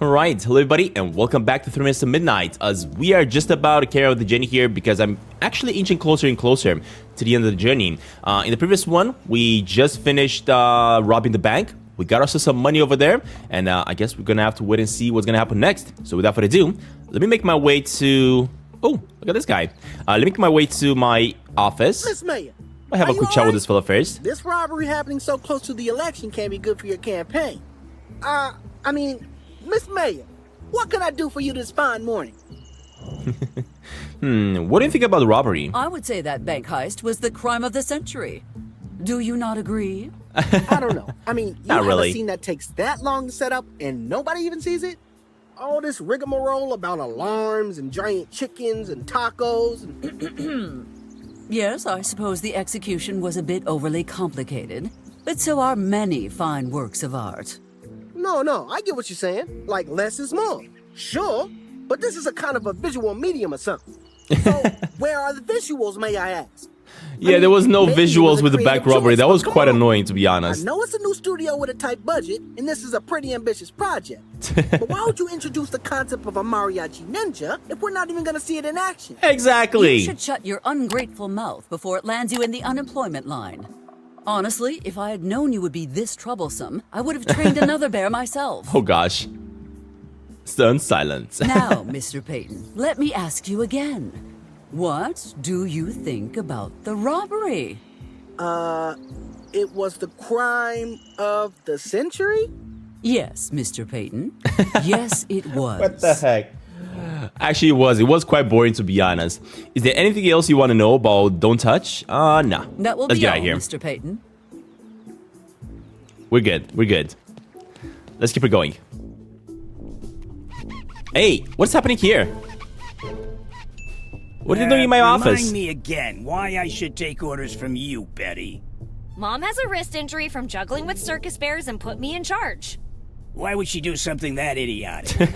Alright, hello everybody and welcome back to 3 Minutes to Midnight as we are just about to carry out the journey here because I'm actually inching closer and closer to the end of the journey. In the previous one, we just finished robbing the bank. We got ourselves some money over there and I guess we're gonna have to wait and see what's gonna happen next. So without further ado, let me make my way to... Oh, look at this guy. Let me make my way to my office. Miss Mayor, I have a quick chat with this fella first. This robbery happening so close to the election can't be good for your campaign. I mean, Miss Mayor, what can I do for you this fine morning? What do you think about the robbery? I would say that bank heist was the crime of the century. Do you not agree? I don't know. I mean, you Not have really. a scene that takes that long to set up and nobody even sees it? All this rigmarole about alarms and giant chickens and tacos and... Yes, I suppose the execution was a bit overly complicated, but so are many fine works of art. No, I get what you're saying. Like, less is more. Sure, but this is a kind of a visual medium or something. So, where are the visuals, may I ask? Yeah, there was no maybe it visuals was a with the bank creative robbery. choice, That but was come quite on. annoying, to be I honest. know it's a new studio with a tight budget, and this is a pretty ambitious project. But why would you introduce the concept of a mariachi ninja if we're not even going to see it in action? Exactly. You should shut your ungrateful mouth before it lands you in the unemployment line. Honestly, if I had known you would be this troublesome, I would have trained another bear myself. Oh gosh. Stern silence. Now, Mr. Payton, let me ask you again. What do you think about the robbery? It was the crime of the century? Yes, Mr. Payton. Yes, it was. What the heck? Actually, it was quite boring, to be honest. Is there anything else you want to know about Don't Touch? Nah. That will Let's be get all, out of here. Mr. Payton. We're good. Let's keep it going. Hey, what's happening here? What are you doing in my office? Remind me again why I should take orders from you, Betty. Mom has a wrist injury from juggling with circus bears and put me in charge. Why would she do something that idiotic?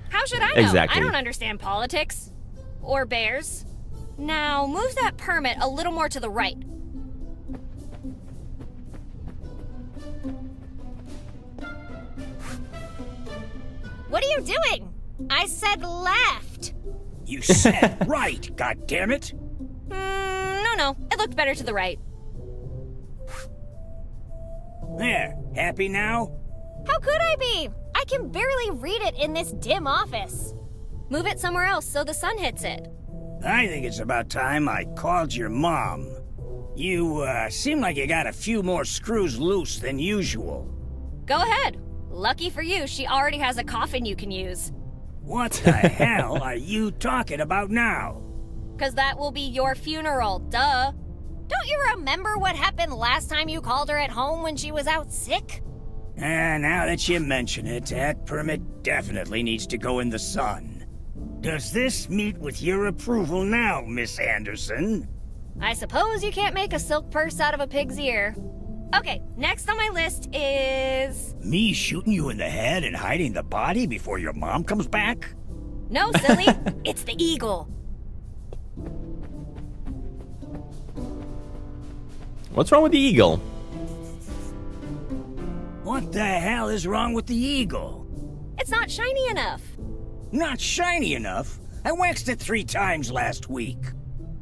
How should I know? Exactly. I don't understand politics. Or bears. Now, move that permit a little more to the right. What are you doing? I said left. You said right, goddammit! No. It looked better to the right. There, happy now? How could I be? I can barely read it in this dim office. Move it somewhere else so the sun hits it. I think it's about time I called your mom. You, seem like you got a few more screws loose than usual. Go ahead. Lucky for you, she already has a coffin you can use. What the hell are you talking about now? 'Cause that will be your funeral, duh. Don't you remember what happened last time you called her at home when she was out sick? Now that you mention it, that permit definitely needs to go in the sun. Does this meet with your approval now, Miss Anderson? I suppose you can't make a silk purse out of a pig's ear. Okay, next on my list is... Me shooting you in the head and hiding the body before your mom comes back? No, silly. It's the eagle. What's wrong with the eagle? What the hell is wrong with the eagle? It's not shiny enough. Not shiny enough? I waxed it 3 times last week.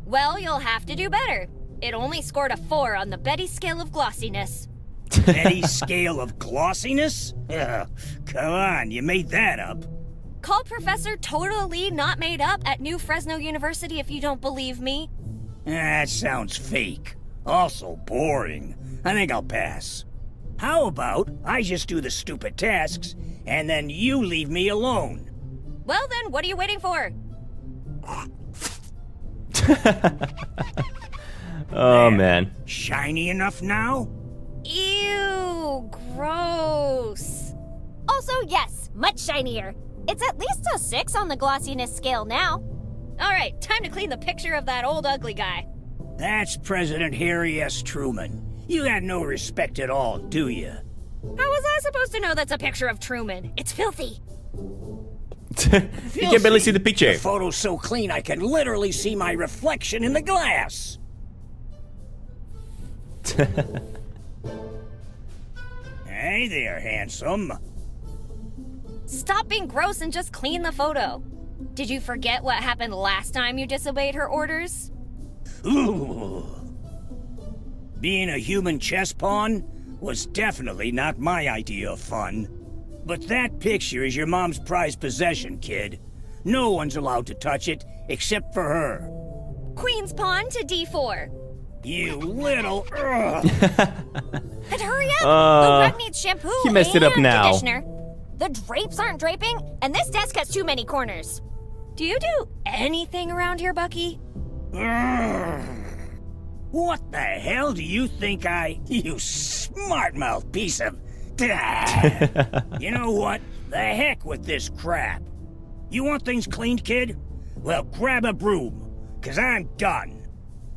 Well, you'll have to do better. It only scored a 4 on the Betty scale of glossiness. Betty scale of glossiness? Ugh, come on, you made that up. Call Professor Totally Not Made Up at New Fresno University if you don't believe me. That sounds fake. Also boring. I think I'll pass. How about I just do the stupid tasks, and then you leave me alone? Well then, what are you waiting for? Oh, There. man. Shiny enough now? Ew, gross. Also, yes, much shinier. It's at least a 6 on the glossiness scale now. All right, time to clean the picture of that old ugly guy. That's President Harry S. Truman. You got no respect at all, do you? How was I supposed to know that's a picture of Truman? It's filthy. You can barely see the picture. The photo's so clean I can literally see my reflection in the glass. Hey there, handsome. Stop being gross and just clean the photo. Did you forget what happened last time you disobeyed her orders? Ooh. Being a human chess pawn was definitely not my idea of fun. But that picture is your mom's prized possession, kid. No one's allowed to touch it except for her. Queen's pawn to d4. You little... And hurry up! The rug needs shampoo he messed it up and now. conditioner. The drapes aren't draping, and this desk has too many corners. Do you do anything around here, Bucky? What the hell do you think you smart-mouthed piece of... You know what? The heck with this crap. You want things cleaned, kid? Well, grab a broom, 'cause I'm done.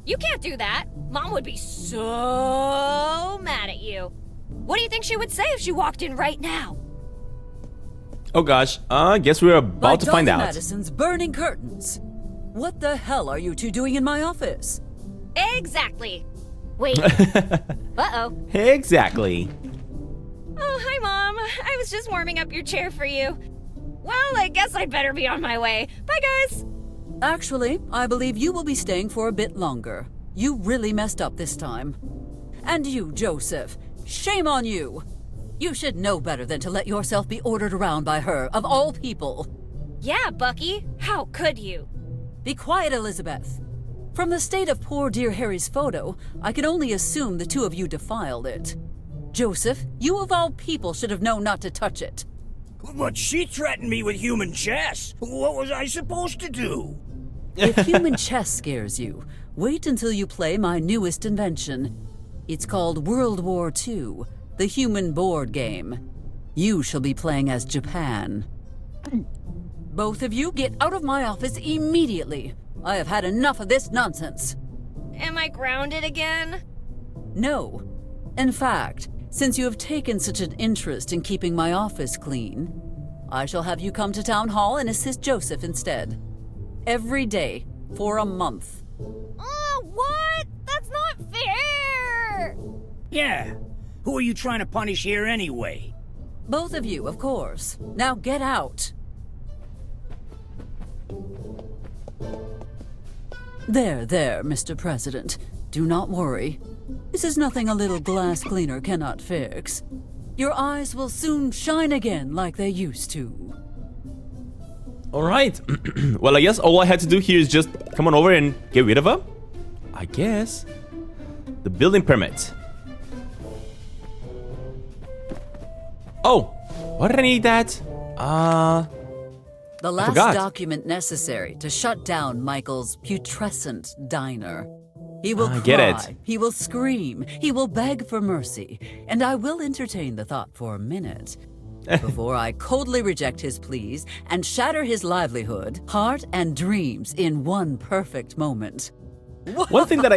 You can't do that. Mom would be so mad at you. What do you think she would say if she walked in right now? Oh gosh, guess we're about to find out. Madison's burning curtains. What the hell are you two doing in my office? Exactly. Wait. Uh-oh. Exactly. Oh, hi, Mom. I was just warming up your chair for you. Well, I guess I'd better be on my way. Bye, guys. Actually, I believe you will be staying for a bit longer. You really messed up this time. And you, Joseph, shame on you. You should know better than to let yourself be ordered around by her, of all people. Yeah, Bucky. How could you? Be quiet, Elizabeth. From the state of poor dear Harry's photo, I can only assume the two of you defiled it. Joseph, you of all people should have known not to touch it. But she threatened me with human chess. What was I supposed to do? If human chess scares you, wait until you play my newest invention. It's called World War II, the human board game. You shall be playing as Japan. Both of you get out of my office immediately. I have had enough of this nonsense. Am I grounded again? No. In fact, since you have taken such an interest in keeping my office clean, I shall have you come to Town Hall and assist Joseph instead. Every day, for a month. Oh, what? That's not fair! Yeah. Who are you trying to punish here anyway? Both of you, of course. Now get out. There, Mr. President. Do not worry. This is nothing a little glass cleaner cannot fix. Your eyes will soon shine again like they used to. Alright. Well, I guess all I had to do here is just come on over and get rid of her? I guess. The building permit. Oh, why did I need that? The last forgot. document necessary to shut down Michael's putrescent diner. He will I cry, get it. he will scream, he will beg for mercy, and I will entertain the thought for a minute before I coldly reject his pleas and shatter his livelihood, heart, and dreams in one perfect moment. One thing that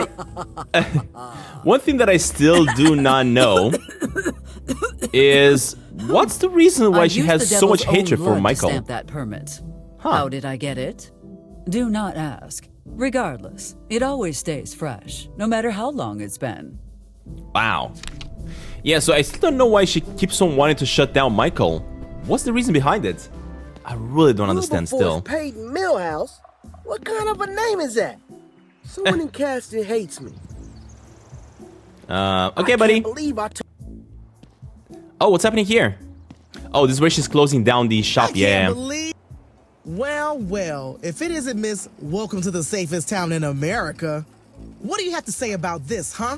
I still do not know is what's the reason why I she used has the so much devil's own hatred for blood to Michael. stamp that permit. Huh. How did I get it? Do not ask. Regardless, it always stays fresh, no matter how long it's been. Wow. Yeah, so I still don't know why she keeps on wanting to shut down Michael. What's the reason behind it? I really don't understand still. Peyton Millhouse? What kind of a name is that? Someone in casting hates me. Okay, I buddy. can't believe I took. Oh, what's happening here? Oh, this is where she's closing down the shop. Yeah. Well, if it isn't Miss Welcome to the Safest Town in America, what do you have to say about this, huh?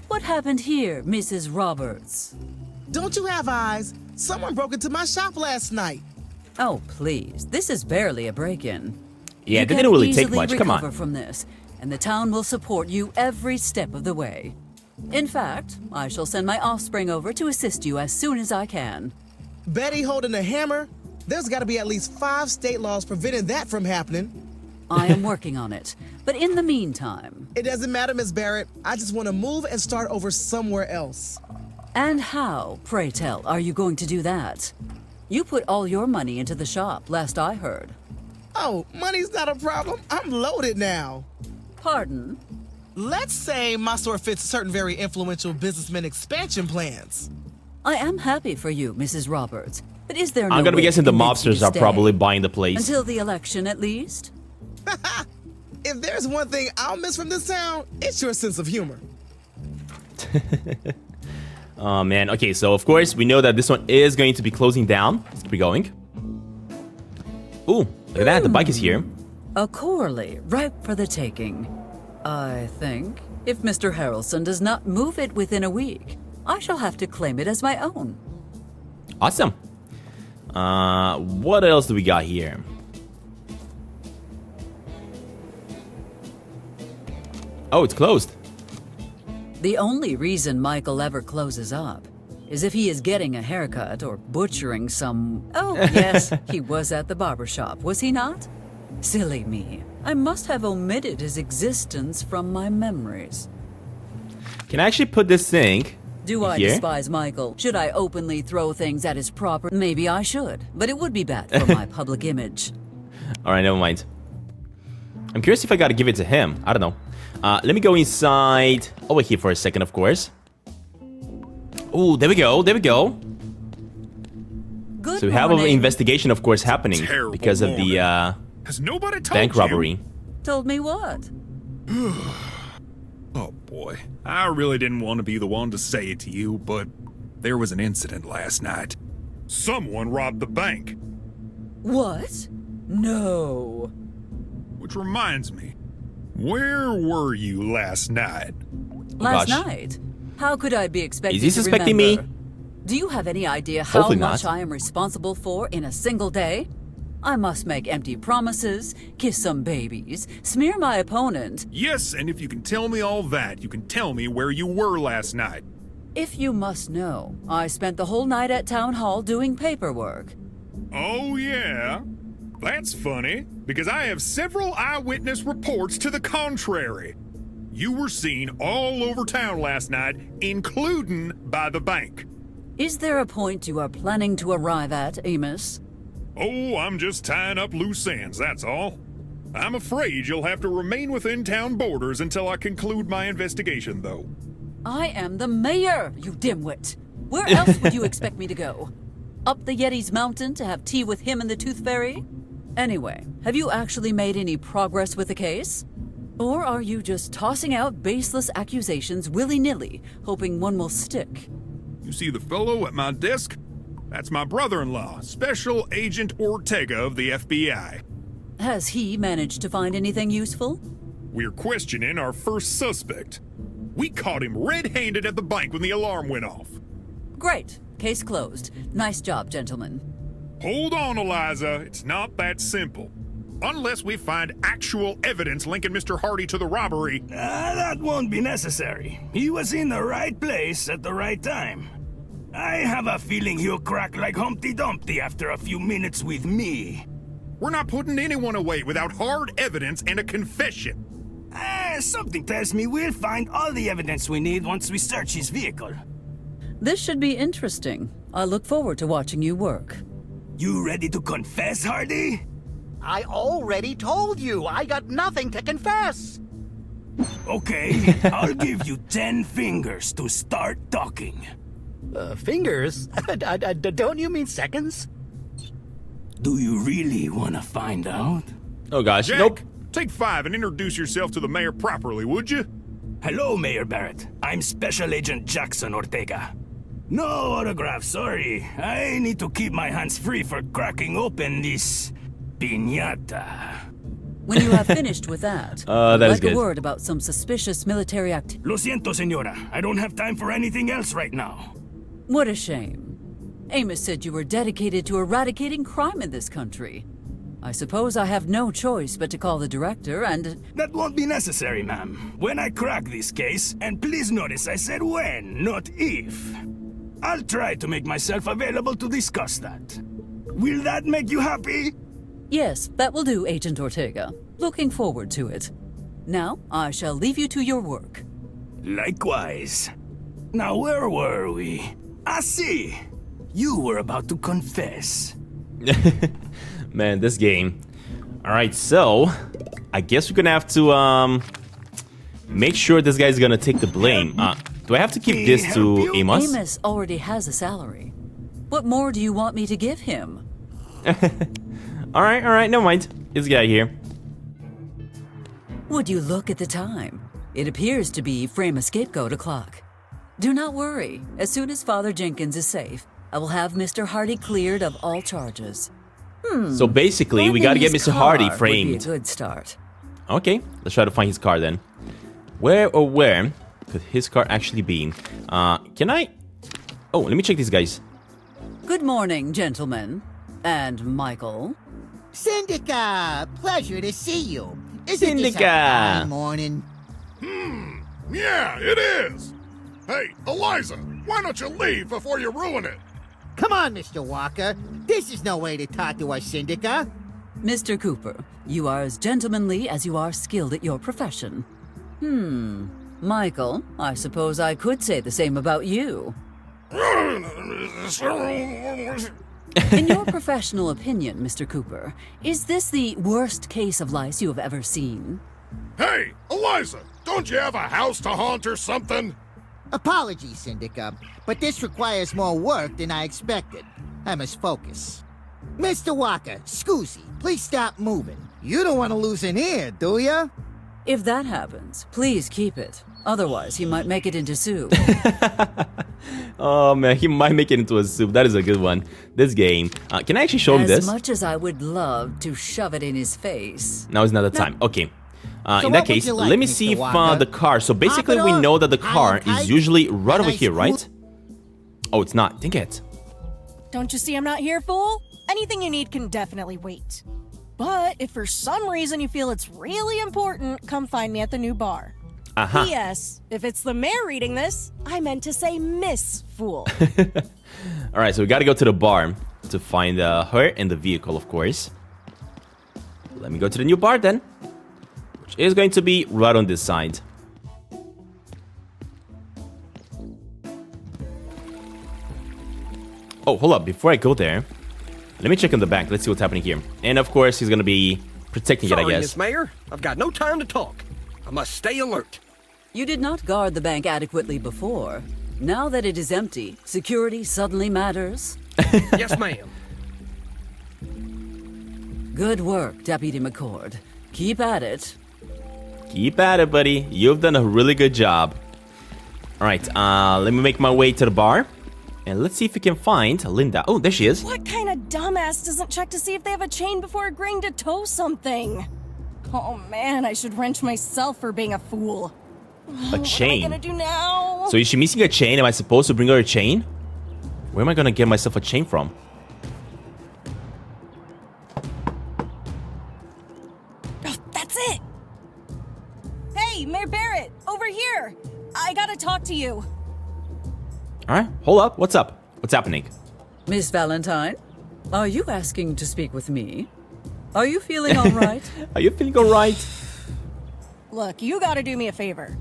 What happened here, Mrs. Roberts? Don't you have eyes? Someone broke into my shop last night. Oh, please. This is barely a break-in. Yeah, You they can didn't really take easily much. Come recover on. from this, and the town will support you every step of the way. In fact, I shall send my offspring over to assist you as soon as I can. Betty holding a hammer? There's got to be at least 5 state laws preventing that from happening. I am working on it, but in the meantime... It doesn't matter, Miss Barrett. I just want to move and start over somewhere else. And how, pray tell, are you going to do that? You put all your money into the shop, last I heard. Oh, money's not a problem. I'm loaded now. Pardon? Let's say my store fits certain very influential businessmen expansion plans. I am happy for you, Mrs. Roberts, But is there no I'm gonna be way guessing to the convince you mobsters to are stay? probably buying the place. Until the election, at least? If there's one thing I'll miss from this town, it's your sense of humor. Oh man, okay, so of course we know that this one is going to be closing down. Let's keep going. Ooh, look at that, the bike is here. A Corley, ripe for the taking. I think if Mr. Harrelson does not move it within a week, I shall have to claim it as my own. Awesome. What else do we got here? Oh, it's closed. The only reason Michael ever closes up is if he is getting a haircut or butchering some... Oh, yes, he was at the barber shop, was he not? Silly me. I must have omitted his existence from my memories. Can I actually put this thing Do I here? despise Michael? Should I openly throw things at his property? Maybe I should, but it would be bad for my public image. Alright, never mind. I'm curious if I gotta give it to him. I don't know. Let me go inside over here for a second, of course. Oh, there we go, there we go. Good So we have an morning. investigation, of course, happening Terrible because of the Has nobody told bank you? robbery. Told me what? Oh boy. I really didn't want to be the one to say it to you, but there was an incident last night. Someone robbed the bank. What? No. Which reminds me, where were you last night? Last gosh. night? How could I be expected Is he to suspecting remember? me? Do you have any idea how Hopefully much not. I am responsible for in a single day? I must make empty promises, kiss some babies, smear my opponent. Yes, and if you can tell me all that, you can tell me where you were last night. If you must know, I spent the whole night at town hall doing paperwork. Oh yeah? That's funny, because I have several eyewitness reports to the contrary. You were seen all over town last night, including by the bank. Is there a point you are planning to arrive at, Amos? Oh, I'm just tying up loose ends, that's all. I'm afraid you'll have to remain within town borders until I conclude my investigation, though. I am the mayor, you dimwit. Where else would you expect me to go? Up the Yeti's mountain to have tea with him and the Tooth Fairy? Anyway, have you actually made any progress with the case? Or are you just tossing out baseless accusations willy-nilly, hoping one will stick? You see the fellow at my desk? That's my brother-in-law, Special Agent Ortega of the FBI. Has he managed to find anything useful? We're questioning our first suspect. We caught him red-handed at the bank when the alarm went off. Great. Case closed. Nice job, gentlemen. Hold on, Eliza. It's not that simple. Unless we find actual evidence linking Mr. Hardy to the robbery. That won't be necessary. He was in the right place at the right time. I have a feeling he'll crack like Humpty Dumpty after a few minutes with me. We're not putting anyone away without hard evidence and a confession. Something tells me we'll find all the evidence we need once we search his vehicle. This should be interesting. I look forward to watching you work. You ready to confess, Hardy? I already told you I got nothing to confess. Okay, I'll give you 10 fingers to start talking. Fingers? Don't you mean seconds? Do you really want to find out? Oh gosh, Jack, nope. take 5 and introduce yourself to the mayor properly, would you? Hello, Mayor Barrett. I'm Special Agent Jackson Ortega. No autograph, sorry. I need to keep my hands free for cracking open this piñata. When you have finished with that, That I'd is like good. a word about some suspicious military activity. Lo siento, señora. I don't have time for anything else right now. What a shame. Amos said you were dedicated to eradicating crime in this country. I suppose I have no choice but to call the director and... That won't be necessary, ma'am. When I crack this case, and please notice I said when, not if, I'll try to make myself available to discuss that. Will that make you happy? Yes, that will do, Agent Ortega. Looking forward to it. Now, I shall leave you to your work. Likewise. Now, where were we? I see. You were about to confess. Man, this game. Alright, so I guess we're gonna have to make sure this guy's gonna take the blame. Do I have to give this to Amos? Amos already has a salary. What more do you want me to give him? Alright, never mind. Let's get out of here. Would you look at the time? It appears to be frame a scapegoat o'clock. Do not worry. As soon as Father Jenkins is safe, I will have Mr. Hardy cleared of all charges. So basically, we gotta get Mr. Hardy framed. Would be a good start. Okay, let's try to find his car then. Where could his car actually be? Can I... Oh, let me check these guys. Good morning, gentlemen. And Michael. Syndica, pleasure to see you. Isn't this a Syndica. fine morning? Yeah, it is. Hey, Eliza, why don't you leave before you ruin it? Come on, Mr. Walker. This is no way to talk to our Syndica. Mr. Cooper, you are as gentlemanly as you are skilled at your profession. Michael, I suppose I could say the same about you. In your professional opinion, Mr. Cooper, is this the worst case of lice you have ever seen? Hey, Eliza, don't you have a house to haunt or something? Apologies, Syndica, but this requires more work than I expected. I must focus. Mr. Walker, scusi, please stop moving. You don't want to lose an ear, do ya? If that happens, please keep it. Otherwise, he might make it into soup. Oh man, he might make it into a soup. That is a good one. This game. Can I actually show him this? As much as I would love to shove it in his face. Now is not the time. Okay. So In what that would case, you like, let me Mr. see if Walker? the car. So basically, Pop we it off. know that the High car and tight. is usually right over Nice here, right? cool- Oh, it's not. Dang it. Don't you see I'm not here, fool? Anything you need can definitely wait. But if for some reason you feel it's really important, come find me at the new bar. Uh-huh. P.S. If it's the mayor reading this, I meant to say Miss Fool. All right, so we got to go to the bar to find her in the vehicle, of course. Let me go to the new bar then, which is going to be right on this side. Oh, hold up. Before I go there, let me check in the back. Let's see what's happening here. And of course, he's going to be protecting it, I Sorry, guess. Miss Mayor. I've got no time to talk. I must stay alert. You did not guard the bank adequately before. Now that it is empty, security suddenly matters. Yes, ma'am. Good work, Deputy McCord. Keep at it. Keep at it, buddy. You've done a really good job. All right, let me make my way to the bar. And let's see if we can find Linda. Oh, there she is. What kind of dumbass doesn't check to see if they have a chain before agreeing to tow something? Oh man, I should wrench myself for being a fool. A chain. What am I gonna do now? So is she missing a chain? Am I supposed to bring her a chain? Where am I gonna get myself a chain from? Oh, that's it! Hey, Mayor Barrett, over here! I gotta talk to you. Alright, hold up. What's up? What's happening? Miss Valentine, are you asking to speak with me? Are you feeling all right? Are you feeling alright? Look, you gotta do me a favor.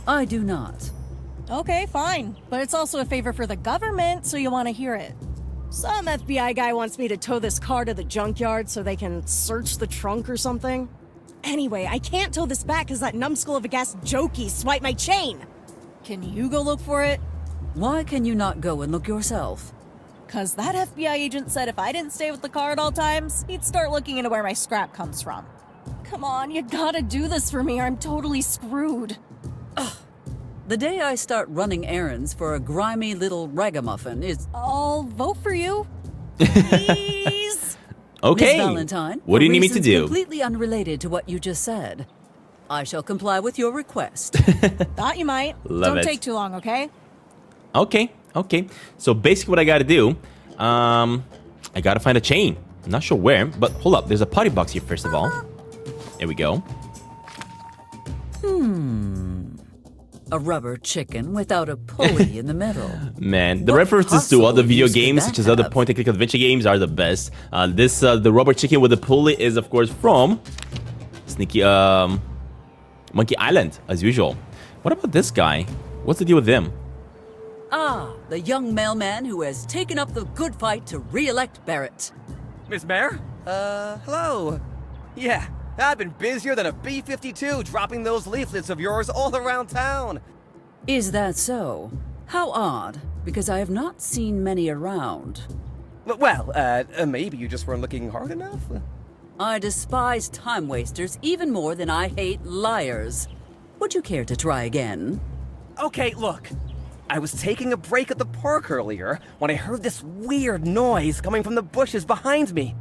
I do not. Okay, fine. But it's also a favor for the government, so you want to hear it. Some FBI guy wants me to tow this car to the junkyard so they can search the trunk or something. Anyway, I can't tow this back because that numbskull of a gas jokey swiped my chain. Can you go look for it? Why can you not go and look yourself? Because that FBI agent said if I didn't stay with the car at all times, he'd start looking into where my scrap comes from. Come on, you gotta do this for me or I'm totally screwed. The day I start running errands for a grimy little ragamuffin is... I'll vote for you. Please. Okay. Miss Valentine, What do you for need me to reasons do? completely unrelated to what you just said, I shall comply with your request. Thought you might. Love Don't it. take too long, okay? Okay. So basically what I gotta do, I gotta find a chain. I'm not sure where, but hold up. There's a potty box here first of all. There we go. A rubber chicken without a pulley in the middle. Man, the What references to other possible video use could games, that such as other have? point-and-click adventure games, are the best. The rubber chicken with the pulley is, of course, from Monkey Island, as usual. What about this guy? What's the deal with him? Ah, the young mailman who has taken up the good fight to re-elect Barrett. Miss Mayor? Hello. Yeah, I've been busier than a B-52 dropping those leaflets of yours all around town. Is that so? How odd. because I have not seen many around. Well, maybe you just weren't looking hard enough? I despise time wasters even more than I hate liars. Would you care to try again? Okay, look. I was taking a break at the park earlier when I heard this weird noise coming from the bushes behind me.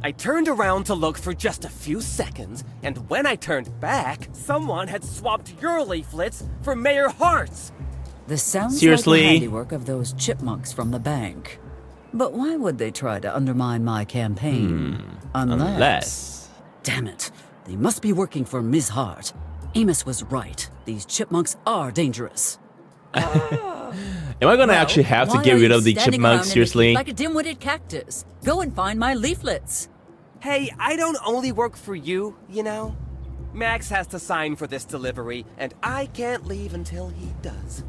I turned around to look for just a few seconds, and when I turned back, someone had swapped your leaflets for Mayor Hart's. This sounds Seriously? like the handiwork of those chipmunks from the bank. But why would they try to undermine my campaign? Unless... Damn it. They must be working for Ms. Hart. Amos was right. These chipmunks are dangerous. Am I gonna actually have to get rid of the chipmunks? Seriously? Like a dim-witted cactus. Go and find my leaflets. Hey, I don't only work for you, you know? Max has to sign for this delivery, and I can't leave until he does.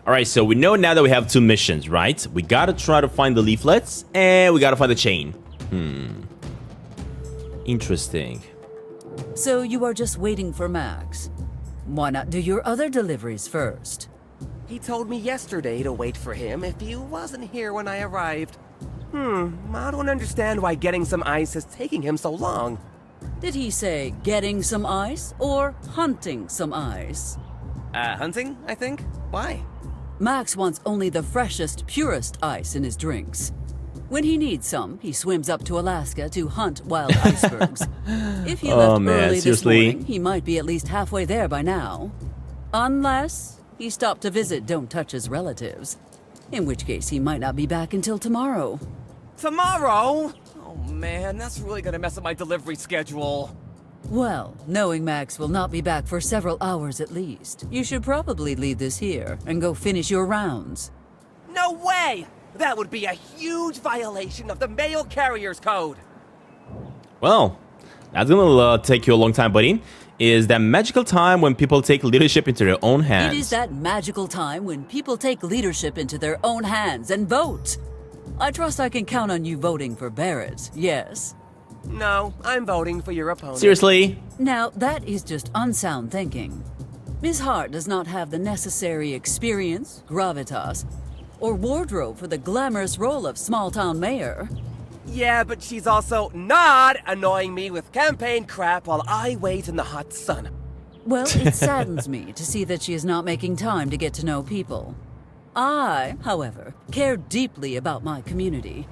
Alright, so we know now that we have 2 missions, right? We gotta try to find the leaflets, and we gotta find the chain. Interesting. So you are just waiting for Max. Why not do your other deliveries first? He told me yesterday to wait for him if he wasn't here when I arrived. I don't understand why getting some ice is taking him so long. Did he say getting some ice or hunting some ice? Hunting, I think? Why? Max wants only the freshest, purest ice in his drinks. When he needs some, he swims up to Alaska to hunt wild icebergs. If he left early this morning, he might be at least halfway there by now. Unless he stopped to visit Don't Touch's relatives. In which case, he might not be back until tomorrow. Tomorrow? Oh man, that's really gonna mess up my delivery schedule. Well, knowing Max will not be back for several hours at least, you should probably leave this here and go finish your rounds. No way! That would be a huge violation of the Mail Carrier's Code. Well, that's gonna take you a long time, buddy. Is that magical time when people take leadership into their own hands. It is that magical time when people take leadership into their own hands and vote. I trust I can count on you voting for Barrett, yes? No, I'm voting for your opponent. Seriously? Now, that is just unsound thinking. Ms. Hart does not have the necessary experience, gravitas, or wardrobe for the glamorous role of small-town mayor. Yeah, but she's also not annoying me with campaign crap while I wait in the hot sun. Well, it saddens me to see that she is not making time to get to know people. I, however, care deeply about my community.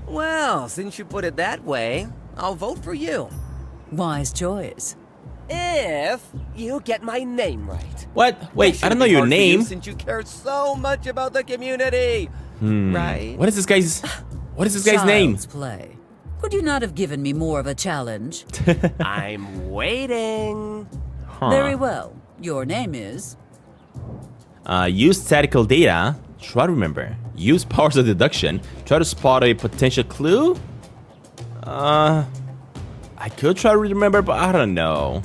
Well, since you put it that way, I'll vote for you. Wise choice. If you get my name right. What? Wait, I don't know your name. Since you care so much about the community. Right? What is this guy's name? Child's play. Could you not have given me more of a challenge? I'm waiting. Very well. Your name is... Use statistical data. Try to remember. Use powers of deduction. Try to spot a potential clue. I could try to remember, but I don't know.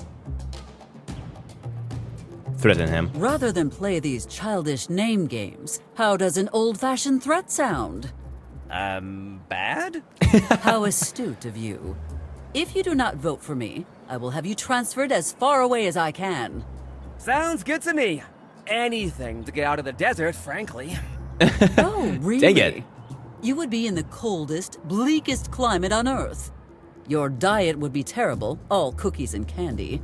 Threaten him. Rather than play these childish name games, how does an old-fashioned threat sound? Bad? How astute of you. If you do not vote for me, I will have you transferred as far away as I can. Sounds good to me. Anything to get out of the desert, frankly. Oh, really? Dang it. You would be in the coldest, bleakest climate on Earth. Your diet would be terrible, all cookies and candy.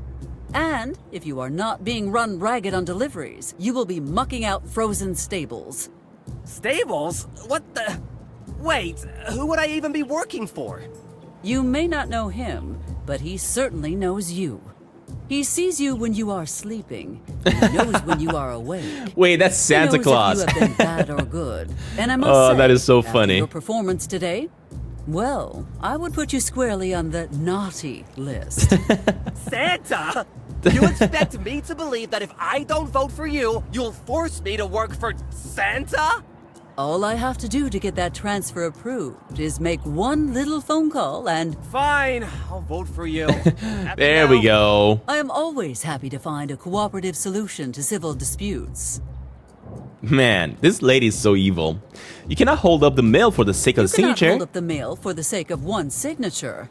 And if you are not being run ragged on deliveries, you will be mucking out frozen stables. Stables? What the... Wait, who would I even be working for? You may not know him, but he certainly knows you. He sees you when you are sleeping. He knows when you are awake. Wait, that's Santa Claus. He knows if you have been bad or good. And I must say, that is so after funny. your performance today, well, I would put you squarely on the naughty list. Santa? You expect me to believe that if I don't vote for you, you'll force me to work for Santa? All I have to do to get that transfer approved is make one little phone call and... Fine, I'll vote for you. There we go. I am always happy to find a cooperative solution to civil disputes. Man, this lady is so evil. You cannot hold up the mail for the sake of the You cannot signature. hold up the mail for the sake of one signature.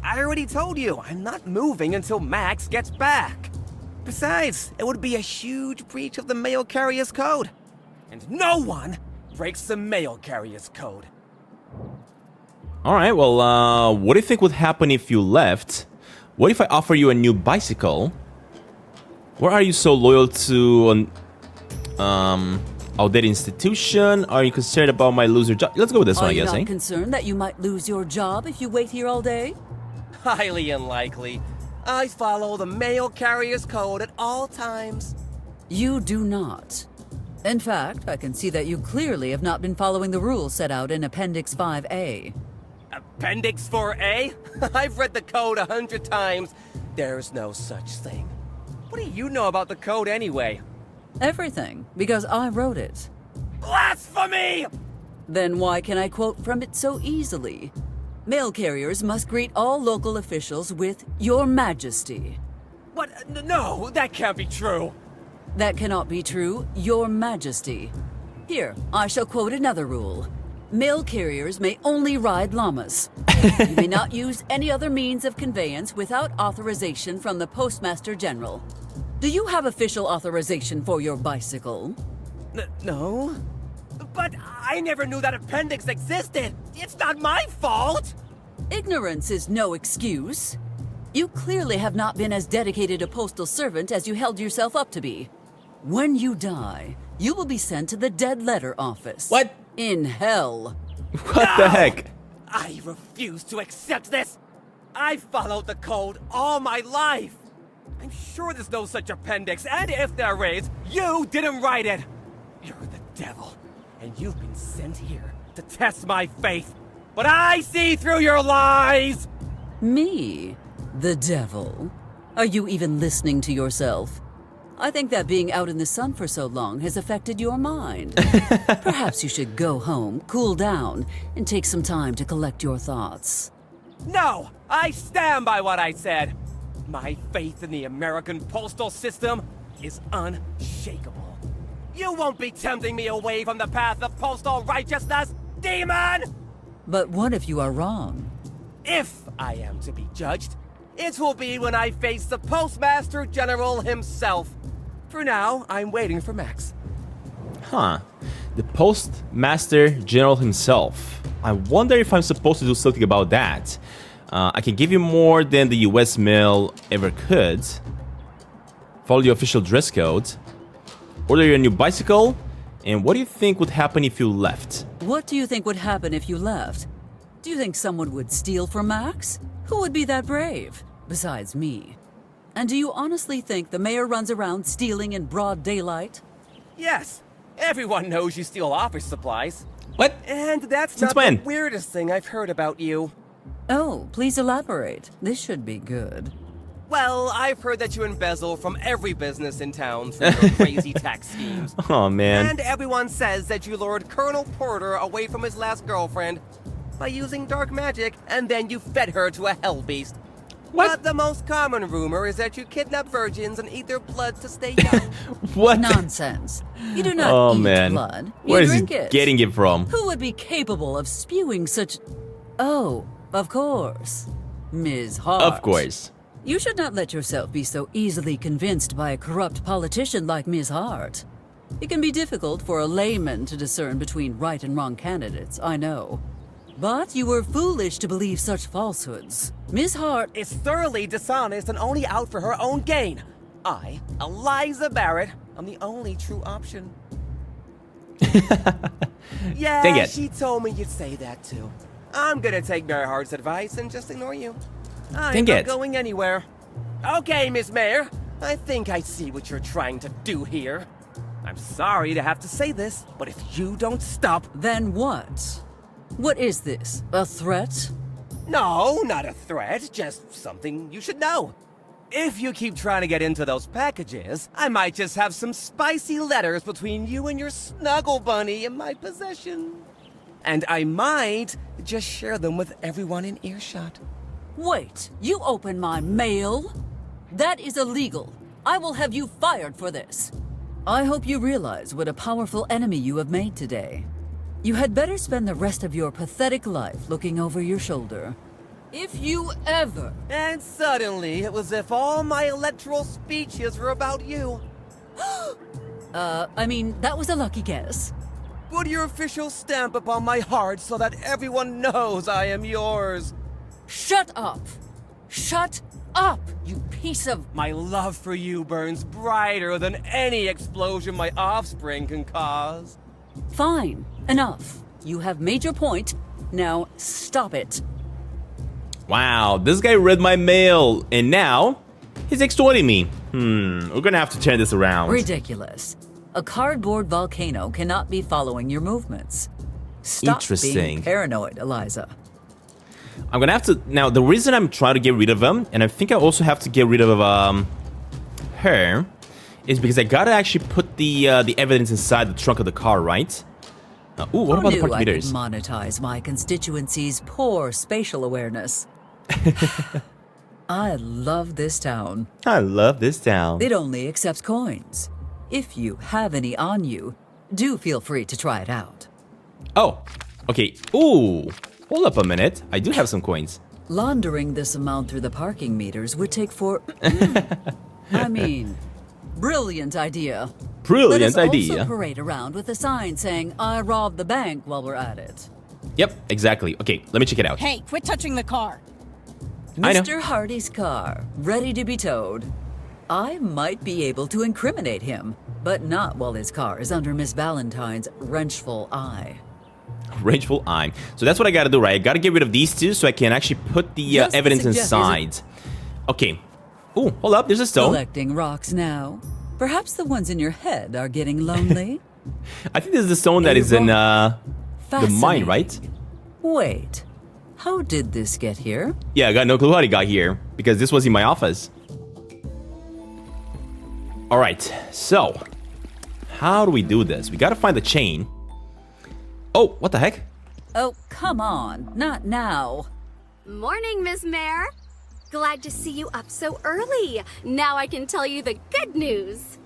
I already told you, I'm not moving until Max gets back. Besides, it would be a huge breach of the Mail Carrier's Code. and no one breaks the mail carrier's code. Alright, well, what do you think would happen if you left? What if I offer you a new bicycle? Why are you so loyal to an outdated institution? Are you concerned about my loser job? Let's go with this one, I guess, Are you not concerned that you might lose your job if you wait here all day? Highly unlikely. I follow the mail carrier's code at all times. You do not. In fact, I can see that you clearly have not been following the rules set out in Appendix 5A. Appendix 4A? I've read the code 100 times. There's no such thing. What do you know about the code anyway? Everything, because I wrote it. Blasphemy! Then why can I quote from it so easily? Mail carriers must greet all local officials with Your Majesty. What? No, that can't be true. That cannot be true, Your Majesty. Here, I shall quote another rule. Mail carriers may only ride llamas. You may not use any other means of conveyance without authorization from the Postmaster General. Do you have official authorization for your bicycle? No. But I never knew that appendix existed. It's not my fault. Ignorance is no excuse. You clearly have not been as dedicated a postal servant as you held yourself up to be. When you die, you will be sent to the dead letter office. What? In hell. What the heck? I refuse to accept this. I followed the code all my life. I'm sure there's no such appendix, and if there is, you didn't write it. You're the devil, and you've been sent here to test my faith. But I see through your lies! Me? The devil? Are you even listening to yourself? I think that being out in the sun for so long has affected your mind. Perhaps you should go home, cool down, and take some time to collect your thoughts. No! I stand by what I said! My faith in the American postal system is unshakable. You won't be tempting me away from the path of postal righteousness, demon! But what if you are wrong? If I am to be judged, it will be when I face the Postmaster General himself. For now, I'm waiting for Max. Huh. The Postmaster General himself. I wonder if I'm supposed to do something about that. I can give you more than the US mail ever could. Follow the official dress code. Order your new bicycle. And what do you think would happen if you left? What do you think would happen if you left? Do you think someone would steal from Max? Who would be that brave? Besides me. And do you honestly think the mayor runs around stealing in broad daylight? Yes, everyone knows you steal office supplies. What? And that's Since not when? the weirdest thing I've heard about you. Oh, please elaborate. This should be good. Well, I've heard that you embezzle from every business in town through your crazy tax schemes. Oh, man. And everyone says that you lured Colonel Porter away from his last girlfriend by using dark magic, and then you fed her to a hell beast. What? But the most common rumor is that you kidnap virgins and eat their blood to stay young. What? Nonsense. You do not eat man. blood. You Where is he drink it. getting it from? Who would be capable of spewing such... Oh, of course. Ms. Hart. Of course. You should not let yourself be so easily convinced by a corrupt politician like Ms. Hart. It can be difficult for a layman to discern between right and wrong candidates, I know. But you were foolish to believe such falsehoods. Ms. Hart Is thoroughly dishonest and only out for her own gain. I, Eliza Barrett, am the only true option. Yeah, Dang it. she told me you'd say that too. I'm gonna take Mary Hart's advice and just ignore you. I'm Dang not it. going anywhere. Okay, Miss Mayor. I think I see what you're trying to do here. I'm sorry to have to say this, but if you don't stop... Then what? What is this? A threat? No, not a threat, just something you should know. If you keep trying to get into those packages, I might just have some spicy letters between you and your snuggle bunny in my possession. And I might just share them with everyone in earshot. Wait, you open my mail? That is illegal. I will have you fired for this. I hope you realize what a powerful enemy you have made today. You had better spend the rest of your pathetic life looking over your shoulder. If you ever... And suddenly, it was as if all my electoral speeches were about you. I mean, that was a lucky guess. Put your official stamp upon my heart so that everyone knows I am yours. Shut up! Shut up, you piece of... My love for you burns brighter than any explosion my offspring can cause. Fine, enough. You have made your point. Now, stop it. Wow, this guy read my mail, and now he's extorting me. We're gonna have to turn this around. Ridiculous. A cardboard volcano cannot be following your movements. Stop Interesting. being paranoid, Eliza. I'm gonna have to... Now, the reason I'm trying to get rid of him, and I think I also have to get rid of her, is because I gotta actually put the evidence inside the trunk of the car, right? Ooh, what about the parking I could meters? monetize my constituency's poor spatial awareness. I love this town. I love this town. It only accepts coins. If you have any on you, do feel free to try it out. Oh, okay. Ooh, hold up a minute. I do have some coins. Laundering this amount through the parking meters would take I mean, brilliant idea. Brilliant Let us idea. also parade around with a sign saying, I robbed the bank while we're at it. Yep, exactly. Okay, let me check it out. Hey, quit touching the car. I know. Mr. Hardy's car, ready to be towed. I might be able to incriminate him, but not while his car is under Miss Valentine's vengeful eye. Rageful eye. So that's what I gotta do, right? I gotta get rid of these two so I can actually put the Just evidence suggest- inside. Okay. Ooh, hold up. There's a stone. Collecting rocks now. Perhaps the ones in your head are getting lonely. I think this is the stone that is in the mine, right? Wait, how did this get here? Yeah, I got no clue how it got here because this was in my office. All right, so how do we do this? We gotta find the chain. Oh, what the heck? Oh, come on, not now. Morning, Miss Mare. Glad to see you up so early. Now I can tell you the good news.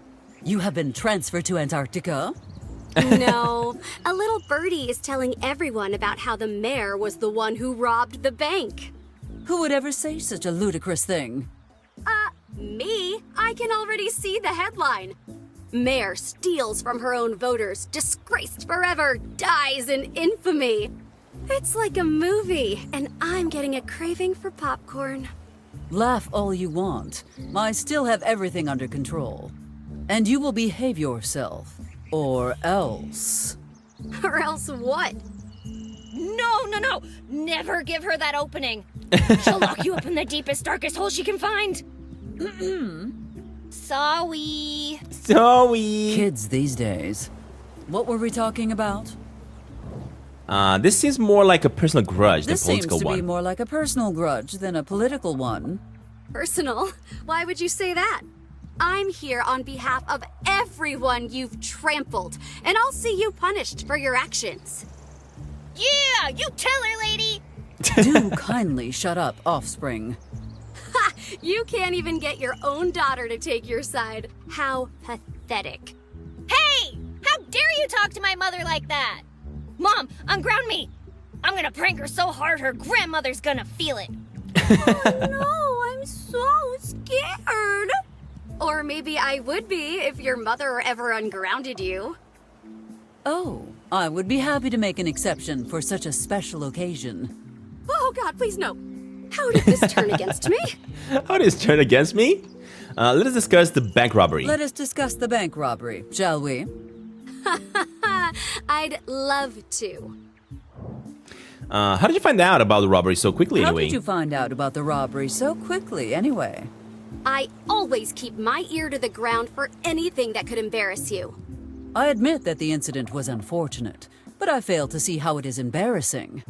You have been transferred to Antarctica? No, a little birdie is telling everyone about how the mayor was the one who robbed the bank. Who would ever say such a ludicrous thing? Me? I can already see the headline. Mayor steals from her own voters, disgraced forever, dies in infamy. It's like a movie, and I'm getting a craving for popcorn. Laugh all you want. I still have everything under control. And you will behave yourself. Or else. Or else what? No. Never give her that opening. She'll lock you up in the deepest, darkest hole she can find. Sorry. Kids these days. What were we talking about? This seems more like a personal grudge than This a political seems to one. be more like a personal grudge than a political one. Personal? Why would you say that? I'm here on behalf of everyone you've trampled, and I'll see you punished for your actions. Yeah, you tell her, lady. Do kindly shut up, offspring. Ha! You can't even get your own daughter to take your side. How pathetic. Hey! How dare you talk to my mother like that? Mom, unground me. I'm gonna prank her so hard her grandmother's gonna feel it. Oh no, I'm so scared. Or maybe I would be if your mother ever ungrounded you. Oh, I would be happy to make an exception for such a special occasion. Oh God, please no. How did this turn against me? How did this turn against me? Let us discuss the bank robbery. Let us discuss the bank robbery, shall we? I'd love to. How did you find out about the robbery so quickly How anyway? did you find out about the robbery so quickly anyway? I always keep my ear to the ground for anything that could embarrass you. I admit that the incident was unfortunate, but I fail to see how it is embarrassing.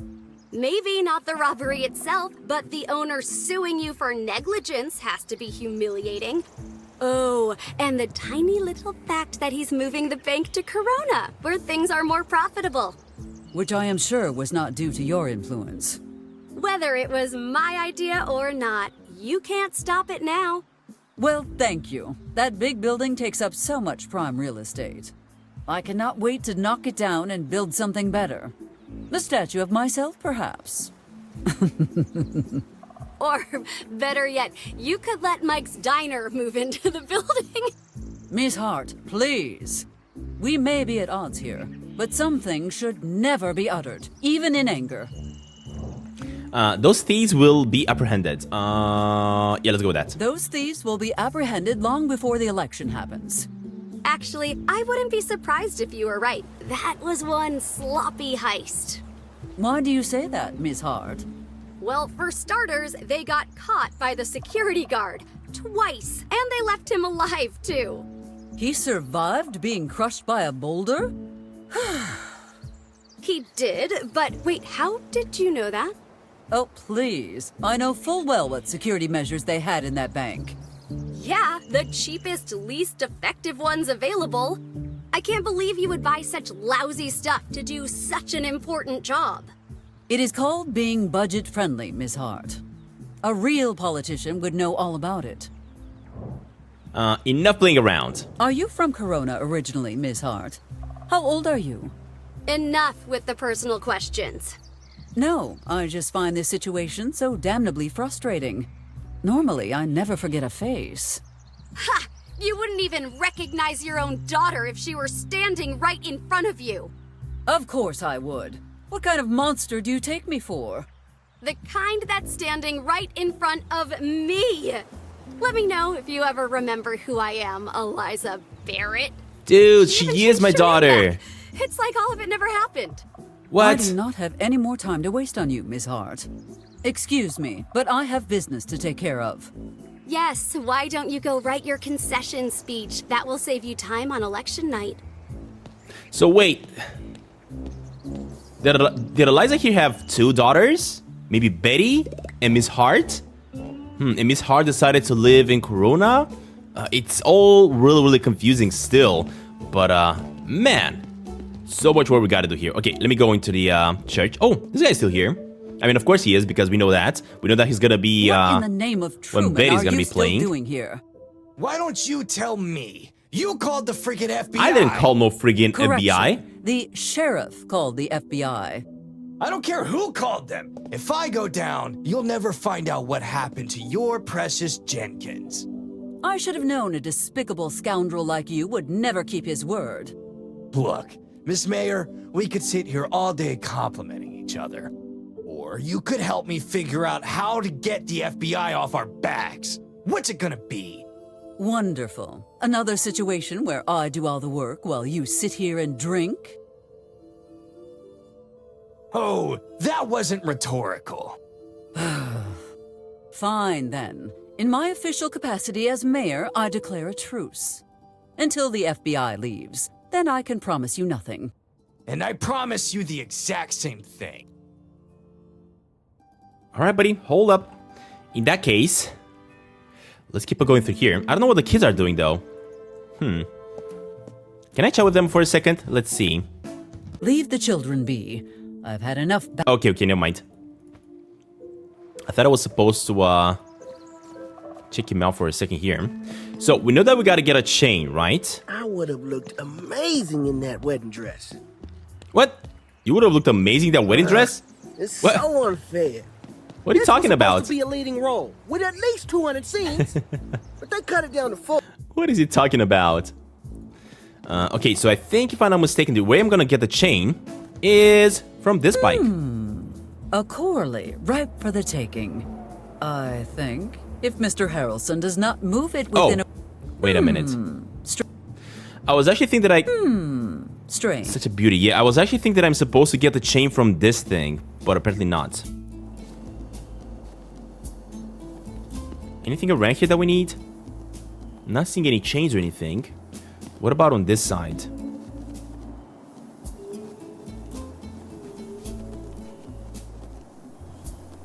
Maybe not the robbery itself, but the owner suing you for negligence has to be humiliating. Oh, and the tiny little fact that he's moving the bank to Corona, where things are more profitable. Which I am sure was not due to your influence. Whether it was my idea or not, you can't stop it now. Well, thank you. That big building takes up so much prime real estate. I cannot wait to knock it down and build something better. The statue of myself, perhaps. Or, better yet, you could let Mike's Diner move into the building. Miss Hart, please. We may be at odds here, but some things should never be uttered, even in anger. Those thieves will be apprehended. Yeah, let's go with that. Those thieves will be apprehended long before the election happens. Actually, I wouldn't be surprised if you were right. That was one sloppy heist. Why do you say that, Miss Hart? Well, for starters, they got caught by the security guard twice, and they left him alive, too. He survived being crushed by a boulder? He did, but wait, how did you know that? Oh, please. I know full well what security measures they had in that bank. Yeah, the cheapest, least effective ones available. I can't believe you would buy such lousy stuff to do such an important job. It is called being budget-friendly, Miss Hart. A real politician would know all about it. Enough playing around. Are you from Corona originally, Miss Hart? How old are you? Enough with the personal questions. No, I just find this situation so damnably frustrating. Normally, I never forget a face. Ha! You wouldn't even recognize your own daughter if she were standing right in front of you. Of course I would. What kind of monster do you take me for? The kind that's standing right in front of me. Let me know if you ever remember who I am, Eliza Barrett. Dude, she is my daughter. It's like all of it never happened. What? I do not have any more time to waste on you, Miss Hart. Excuse me, but I have business to take care of. Yes, why don't you go write your concession speech? That will save you time on election night. So wait. Did Eliza here have two daughters? Maybe Betty and Miss Hart? And Miss Hart decided to live in Corona? It's all really confusing still. But, man. So much work we gotta do here. Okay, let me go into the church. Oh, this guy's still here. I mean, of course he is, because we know that. We know that he's gonna be, what in the name of Truman when Betty's are gonna you be still playing. doing here? Why don't you tell me? You called the freaking FBI. I didn't call no friggin' Correction. FBI. The sheriff called the FBI. I don't care who called them. If I go down, you'll never find out what happened to your precious Jenkins. I should have known a despicable scoundrel like you would never keep his word. Look, Miss Mayor, we could sit here all day complimenting each other. Or you could help me figure out how to get the FBI off our backs. What's it gonna be? Wonderful. Another situation where I do all the work while you sit here and drink? Oh, that wasn't rhetorical. Fine, then. In my official capacity as mayor, I declare a truce. Until the FBI leaves. Then I can promise you nothing. And I promise you the exact same thing. Alright, buddy, hold up. In that case, let's keep on going through here. I don't know what the kids are doing, though. Can I chat with them for a second? Let's see. Leave the children be. I've had enough. Okay, never mind. I thought I was supposed to, check him out for a second here. So, we know that we gotta get a chain, right? I would have looked amazing in that wedding dress. What? You would have looked amazing in that wedding dress? It's What? so unfair. What are you talking This was about? supposed to be a leading role with at least 200 scenes, but they cut it down to 4. What is he talking about? Okay, so I think if I'm not mistaken, the way I'm gonna get the chain is from this bike. A Corley, ripe for the taking. I think. If Mr. Harrelson does not move it within a... Wait a minute. I was actually thinking that I... Strange. Such a beauty. Yeah, I was actually thinking that I'm supposed to get the chain from this thing, but apparently not. Anything around here that we need? Not seeing any chains or anything. What about on this side?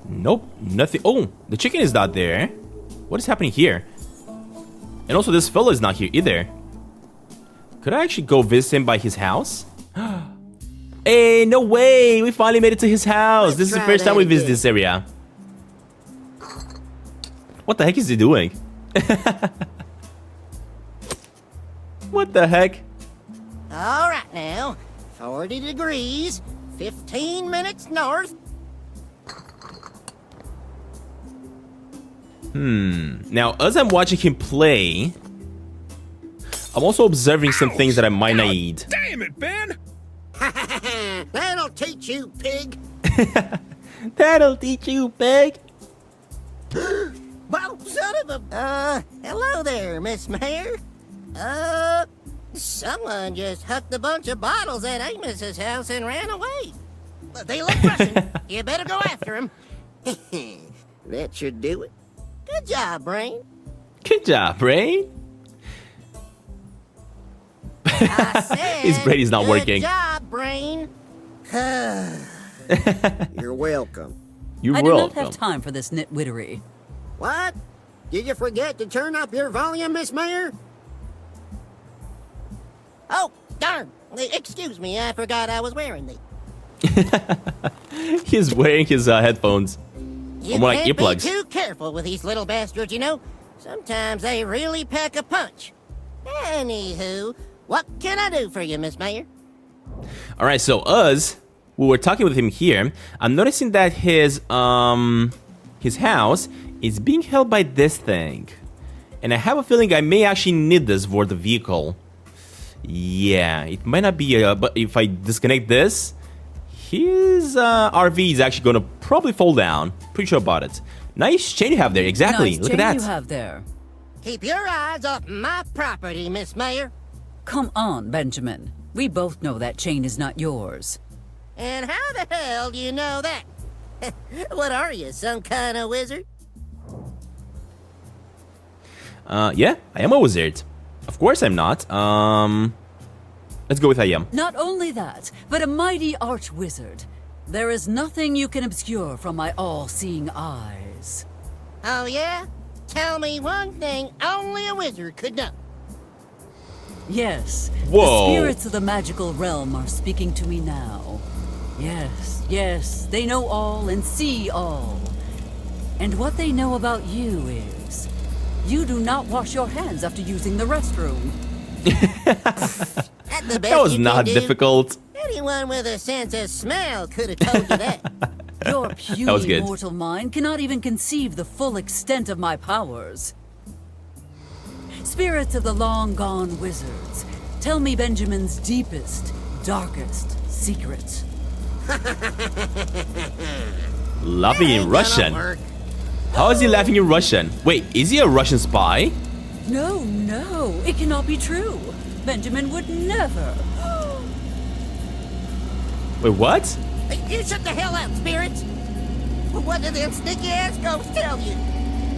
Nope, nothing. Oh, the chicken is not there. What is happening here? And also this fella is not here either. Could I actually go visit him by his house? Hey, no way! We finally made it to his house. This is the first time we visit this area. What the heck is he doing? What the heck? All right now, 40 degrees, 15 minutes north. Now, as I'm watching him play... I'm also observing some things that I might not need. Damn it, Ben! That'll teach you, pig. That'll teach you, pig. Well, son of a... Hello there, Miss Mayor. Someone just hucked a bunch of bottles at Amos's house and ran away. They look Russian. You better go after him. That should do it. Good job, Brain. Good job, Brain. I said, His brain is not working. Good job, Brain. You're welcome. You're I do welcome. not have time for this nitwittery. What? Did you forget to turn up your volume, Miss Mayor? Oh, darn. Excuse me, I forgot I was wearing these. He's wearing his headphones. You More like can't earplugs. be too careful with these little bastards, you know. Sometimes they really pack a punch. Anywho, what can I do for you, Miss Mayor? All right, so we were talking with him here. I'm noticing that his house is being held by this thing, and I have a feeling I may actually need this for the vehicle. Yeah, it might not be, but if I disconnect this, his RV is actually gonna probably fall down. Pretty sure about it. Nice chain you have there. Exactly. Nice Look chain at that. you have there. Keep your eyes off my property, Miss Mayor. Come on, Benjamin. We both know that chain is not yours. And how the hell do you know that? What are you, some kind of wizard? Yeah, I am a wizard. Of course I'm not. Let's go with I am. Not only that, but a mighty arch-wizard. There is nothing you can obscure from my all-seeing eyes. Oh, yeah? Tell me one thing only a wizard could know. Yes, Whoa. the spirits of the magical realm are speaking to me now. Yes, yes, they know all and see all. And what they know about you is, you do not wash your hands after using the restroom. That's the best That was you not can do. difficult. Anyone with a sense of smell could have told you that. Your was puny good. mortal mind cannot even conceive the full extent of my powers. Spirits of the long-gone wizards, tell me Benjamin's deepest, darkest secret. Laughing in Russian. Work. How is he laughing in Russian? Wait, is he a Russian spy? No, no, it cannot be true. Benjamin would never. Wait, what? Hey, you shut the hell up, spirits! What did them sticky-ass ghosts tell you?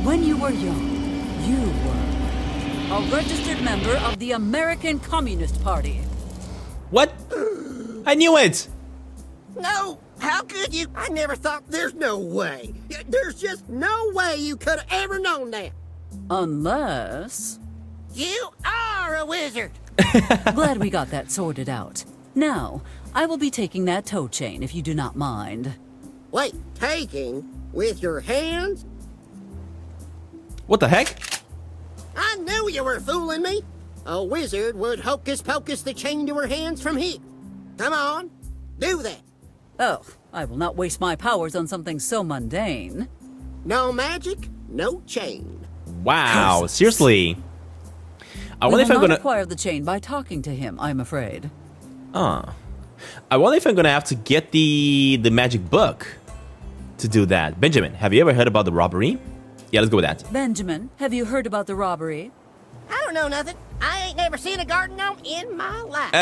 When you were young, you were a registered member of the American Communist Party. What? I knew it! No, how could you? I never thought there's no way. There's just no way you could have ever known that. Unless... You are a wizard! Glad we got that sorted out. Now, I will be taking that tow chain if you do not mind. Wait, taking? With your hands? What the heck? I knew you were fooling me. A wizard would hocus-pocus the chain to her hands from here. Come on, do that. Oh, I will not waste my powers on something so mundane. No magic, no chain. Wow, Curses. seriously. I We wonder will if I'm not gonna... acquire the chain by talking to him, I'm afraid. I wonder if I'm gonna have to get the magic book to do that. Benjamin, have you ever heard about the robbery? Yeah, let's go with that. Benjamin, have you heard about the robbery? I don't know nothing. I ain't never seen a garden gnome in my life.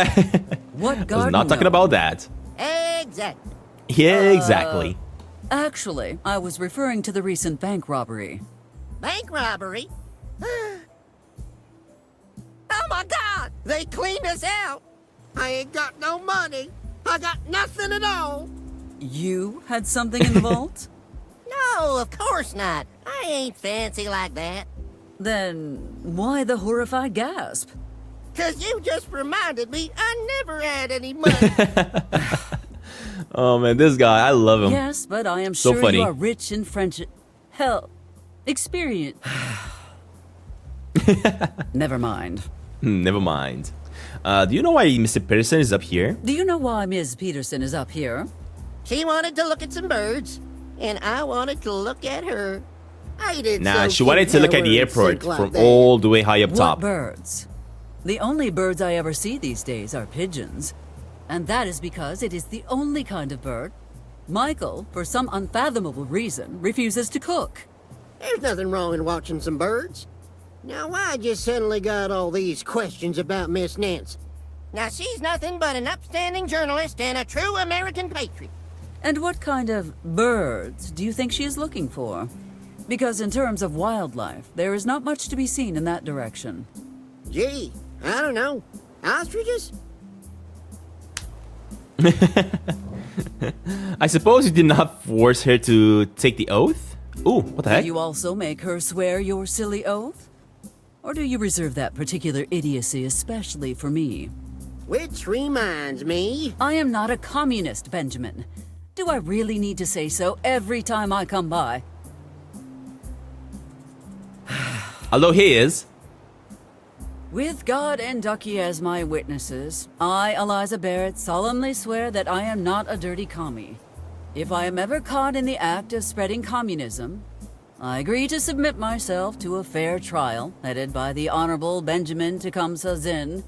What I was garden not talking gnome? about that. Exactly. Yeah, exactly. Actually, I was referring to the recent bank robbery. Bank robbery? Oh my God! They cleaned us out! I ain't got no money. I got nothing at all. You had something in the vault? No, of course not. I ain't fancy like that. Then why the horrified gasp? 'Cause you just reminded me I never had any money. Oh man, this guy, I love him. Yes, but I am So sure funny. you are rich in French... Hell, experience. Never mind. Never mind. Do you know why Mr. Peterson is up here? Do you know why Ms. Peterson is up here? She wanted to look at some birds, and I wanted to look at her. I did Nah, so she wanted to keep look at the that word airport sick like from that. all the way high up What top. birds? The only birds I ever see these days are pigeons. And that is because it is the only kind of bird Michael, for some unfathomable reason, refuses to cook. There's nothing wrong in watching some birds. Now, why just suddenly got all these questions about Miss Nancy? Now, she's nothing but an upstanding journalist and a true American patriot. And what kind of birds do you think she is looking for? Because in terms of wildlife, there is not much to be seen in that direction. Gee, I don't know. Ostriches? I suppose you did not force her to take the oath? Ooh, what the heck? Do you also make her swear your silly oath? Or do you reserve that particular idiocy especially for me? Which reminds me... I am not a communist, Benjamin. Do I really need to say so every time I come by? Although he is. With God and Ducky as my witnesses, I, Eliza Barrett, solemnly swear that I am not a dirty commie. If I am ever caught in the act of spreading communism, I agree to submit myself to a fair trial headed by the Honorable Benjamin Tecumseh Zinn,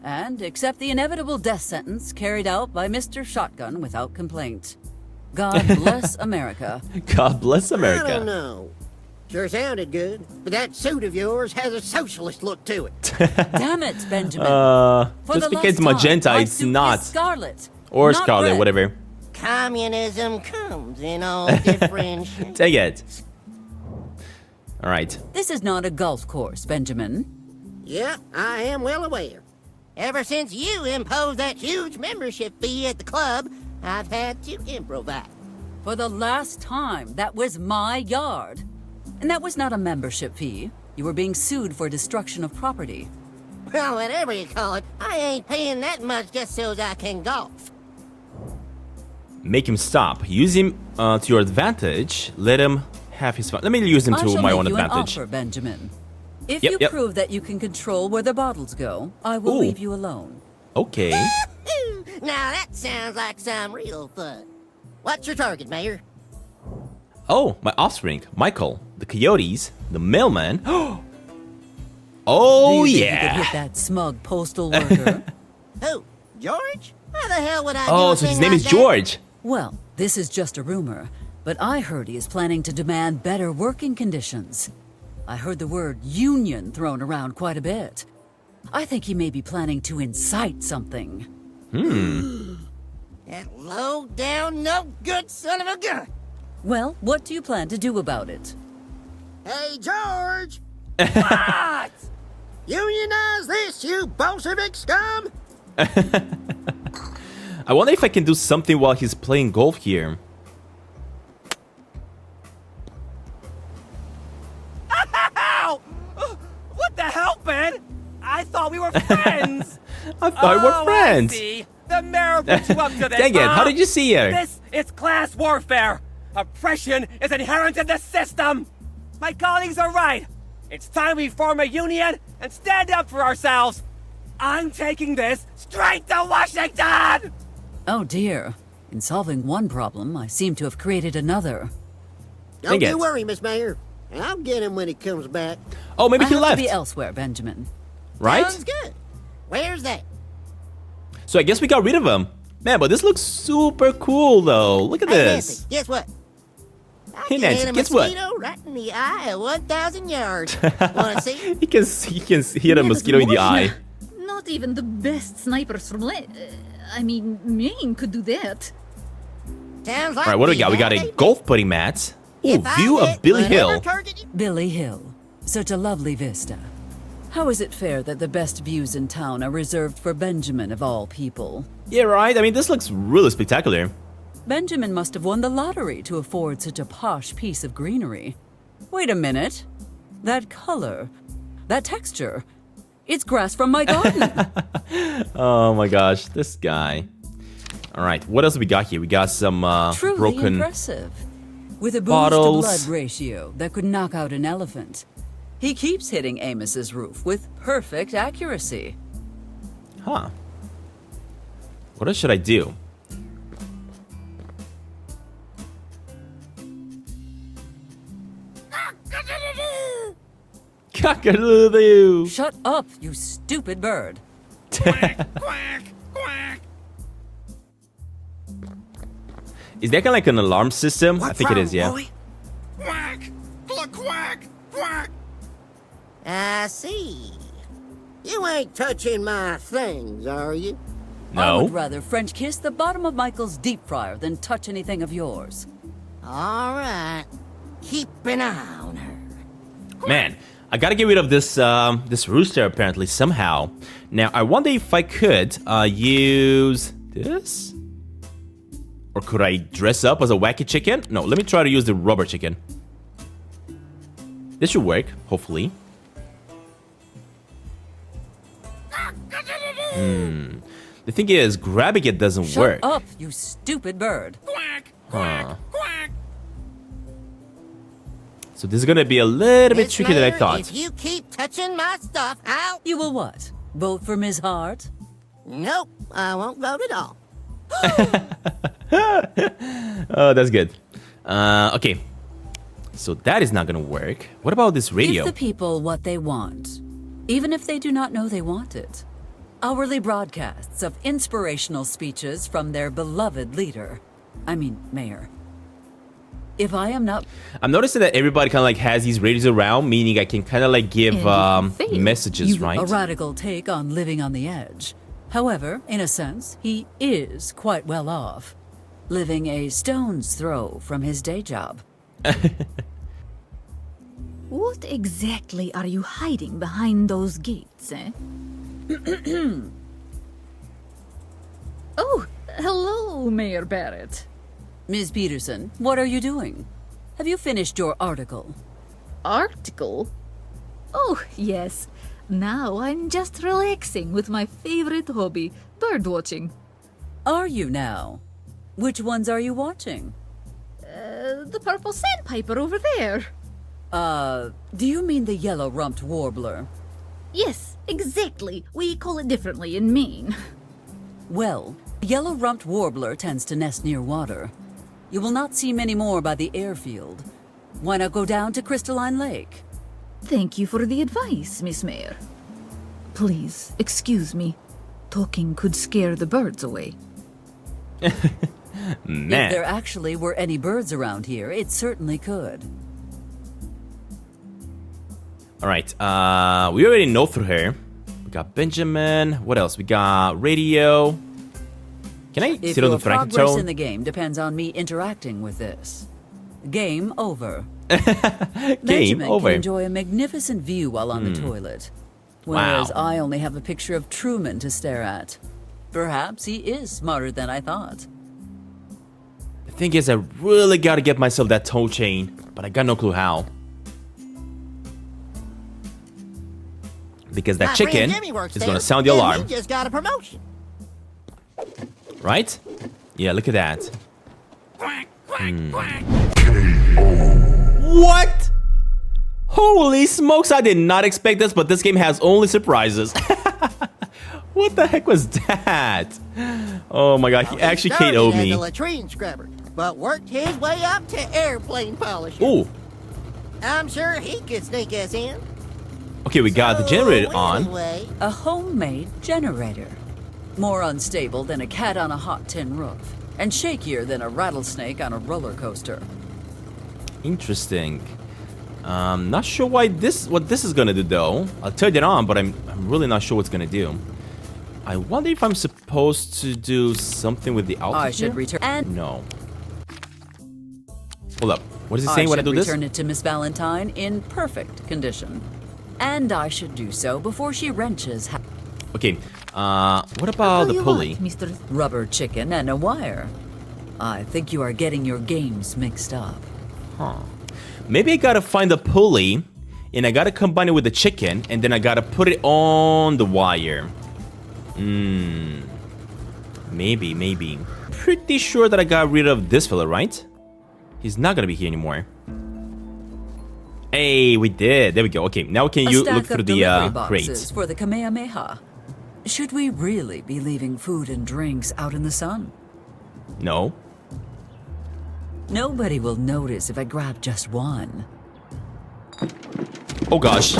and accept the inevitable death sentence carried out by Mr. Shotgun without complaint. God bless America. God bless America. I don't know. Sure sounded good, but that suit of yours has a socialist look to it. Damn it, Benjamin. Just because it's magenta, it's not. Scarlet. Or not scarlet, red. whatever. Communism comes in all different shapes. Take it. Alright. This is not a golf course, Benjamin. Yeah, I am well aware. Ever since you imposed that huge membership fee at the club, I've had to improvise. For the last time, that was my yard. And that was not a membership fee. You were being sued for destruction of property. Well, whatever you call it, I ain't paying that much just so I can golf. Make him stop. Use him to your advantage. Let him have his fun. Let me use him I to shall my make own you an advantage. offer, Benjamin. If Yep, you yep. prove that you can control where the bottles go, I will Ooh. leave you alone. Okay. Now that sounds like some real fun. What's your target, Mayor? Oh, my offspring. Michael. The coyotes. The mailman. Oh, Do you think you yeah. could hit that smug postal worker? Who? George? Why the hell would I do Oh, a so his thing name like is that? George. Well, this is just a rumor, but I heard he is planning to demand better working conditions. I heard the word union thrown around quite a bit. I think he may be planning to incite something. That low-down, no-good son of a gun. Well, what do you plan to do about it? Hey, George! What? Unionize this, you Bolshevik scum! I wonder if I can do something while he's playing golf here. Ow! What the hell, Ben? I thought we were friends. I thought we were friends. I see. The mayor put you up to this. Dang it, huh? how did you see her? This is class warfare. Oppression is inherent in the system. My colleagues are right. It's time we form a union and stand up for ourselves. I'm taking this straight to Washington! Oh dear. In solving one problem, I seem to have created another. Don't Dang you it. worry, Miss Mayor. I'll get him when he comes back. Oh, maybe I he have left. to be elsewhere, Benjamin. Right? Sounds good. Where's that? So I guess we got rid of him. Man, but this looks super cool though. Look at Hey, this. Nancy, guess what? I Hey, can Nancy, hit a guess what? mosquito right in the eye at 1,000 yards. Wanna see? He can hit a mosquito in the eye. Not even the best snipers from I mean, Maine could do that. Sounds like Alright, what do we got? We got a hey, golf putting mat. Ooh, if I view hit of Billy whatever Hill. target you- Billy Hill. Such a lovely vista. How is it fair that the best views in town are reserved for Benjamin of all people? Yeah, right. I mean, this looks really spectacular. Benjamin must have won the lottery to afford such a posh piece of greenery. Wait a minute. That color, that texture, it's grass from my garden. Oh my gosh, this guy. Alright, what else we got here? We got some Truly broken... impressive. With a bottles. booze-to-blood ratio that could knock out an elephant. He keeps hitting Amos's roof with perfect accuracy. Huh. What else should I do? Cock-a-doodle-doo. Shut up, you stupid bird. Quack, quack, quack. Is that kind of like an alarm system? I think it is, yeah. Quack, quack, quack, quack. I see. You ain't touching my things, are you? I No. would rather French kiss the bottom of Michael's deep fryer than touch anything of yours. All right. Keep an eye on her. Man, I gotta get rid of this this rooster apparently somehow. Now, I wonder if I could use this? Or could I dress up as a wacky chicken? No, let me try to use the rubber chicken. This should work, hopefully. The thing is, grabbing it doesn't Shut work. up, you stupid bird. Quack, Huh. quack. So this is gonna be a little bit Miss trickier than I Mayor, thought. If you keep touching my stuff, I'll... You will what? Vote for Ms. Hart? Nope, I won't vote at all. Oh, that's good. Okay. So that is not gonna work. What about this radio? Give the people what they want, even if they do not know they want it. Hourly broadcasts of inspirational speeches from their beloved leader. I mean, mayor. If I am not... I'm noticing that everybody kind of like has these radios around, meaning I can kind of like give messages, right? A radical take on living on the edge. However, in a sense, he is quite well off, living a stone's throw from his day job. What exactly are you hiding behind those gates, eh? Oh, hello, Mayor Barrett. Ms. Peterson, what are you doing? Have you finished your article? Article? Oh, yes. Now I'm just relaxing with my favorite hobby, birdwatching. Are you now? Which ones are you watching? The purple sandpiper over there. Do you mean the yellow-rumped warbler? Yes, exactly. We call it differently in Maine. Well, the yellow-rumped warbler tends to nest near water. You will not see many more by the airfield. Why not go down to Crystalline Lake? Thank you for the advice, Miss Mayor. Please, excuse me. Talking could scare the birds away. Man. If there actually were any birds around here, it certainly could. All right. We already know through here. We got Benjamin. What else? We got radio. Can I If sit on the your frank progress tone? in the game depends on me interacting with this. Game over. Game Benjamin over. can enjoy a magnificent view while on the toilet. Whereas Wow. I only have a picture of Truman to stare at. Perhaps he is smarter than I thought. The thing is, I really gotta get myself that toe chain, but I got no clue how. Because that My chicken friend Jimmy works is there, gonna sound the and alarm, He just got a promotion. right? Yeah, look at that. Quack, quack, quack. What? Holy smokes, I did not expect this, but this game has only surprises. What the heck was that? Oh my god, he actually Started KO'd as me. a latrine scrubber, but worked his way up to airplane polisher. Ooh, I'm sure he could sneak us in. okay, we got the generator on. Anyway, A homemade generator. More unstable than a cat on a hot tin roof. And shakier than a rattlesnake on a roller coaster. Interesting. Not sure what this is gonna do though. I'll turn it on, but I'm really not sure what's gonna do. I wonder if I'm supposed to do something with the output. I should here? return and No. Hold up. What is it I saying when I should do this? return it to Miss Valentine in perfect condition. And I should do so before she wrenches Okay. What about the pulley? Mr. rubber chicken and a wire. I think you are getting your games mixed up. Huh. Maybe I gotta find the pulley, and I gotta combine it with the chicken, and then I gotta put it on the wire. Maybe. Pretty sure that I got rid of this fella, right? He's not gonna be here anymore. Hey, we did. There we go. Okay, now can A you stack look of through delivery the boxes crates? for the Kamehameha. Should we really be leaving food and drinks out in the sun? No. Nobody will notice if I grab just one. Oh gosh.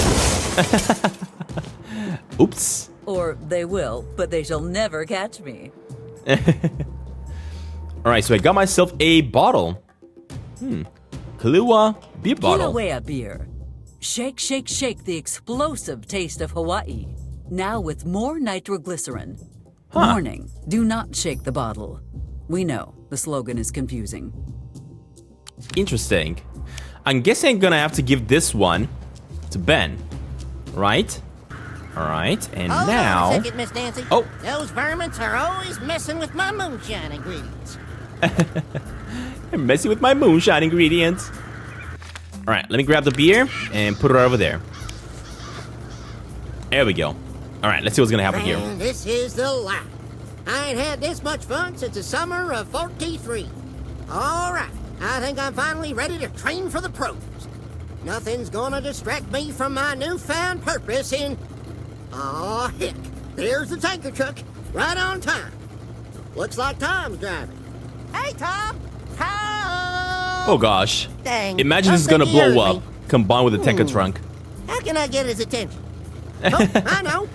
Oops. Or they will, but they shall never catch me. Alright, so I got myself a bottle. Kahlua beer Give bottle. away a beer. Shake, shake, shake the explosive taste of Hawaii. Now with more nitroglycerin. Warning, do not shake the bottle. We know, the slogan is confusing. Interesting. I'm guessing I'm gonna have to give this one to Ben. Right? Alright, and Hold now... on a second, Miss Nancy. Oh. Those varmints are always messing with my moonshine ingredients. I'm messing with my moonshine ingredients. Alright, let me grab the beer and put it over there. There we go. Alright, let's see what's gonna happen here. Man, this is the life. I ain't had this much fun since the summer of 43. Alright, I think I'm finally ready to train for the pros. Nothing's gonna distract me from my newfound purpose in... Aw, heck, there's the tanker truck, right on time. Looks like Tom's driving. Hey, Tom! Tom! Oh gosh. Dang. Imagine this is gonna blow up, combined with the tanker trunk. How can I get his attention? Oh, I know.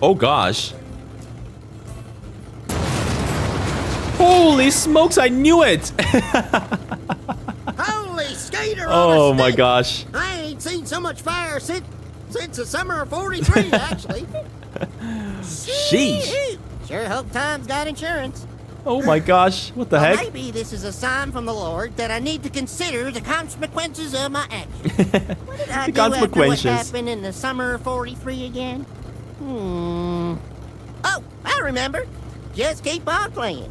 Oh gosh. Holy smokes, I knew it! Holy skater! Oh on a my stick. gosh. I ain't seen so much fire since the summer of 43, actually. Sheesh. Sure hope Tom's got insurance. Oh my gosh, what the Well, heck? maybe this is a sign from the Lord that I need to consider the consequences of my actions. What did I The do after what consequences. happened in the summer of 43 again? Oh, I remember. Just keep on playing.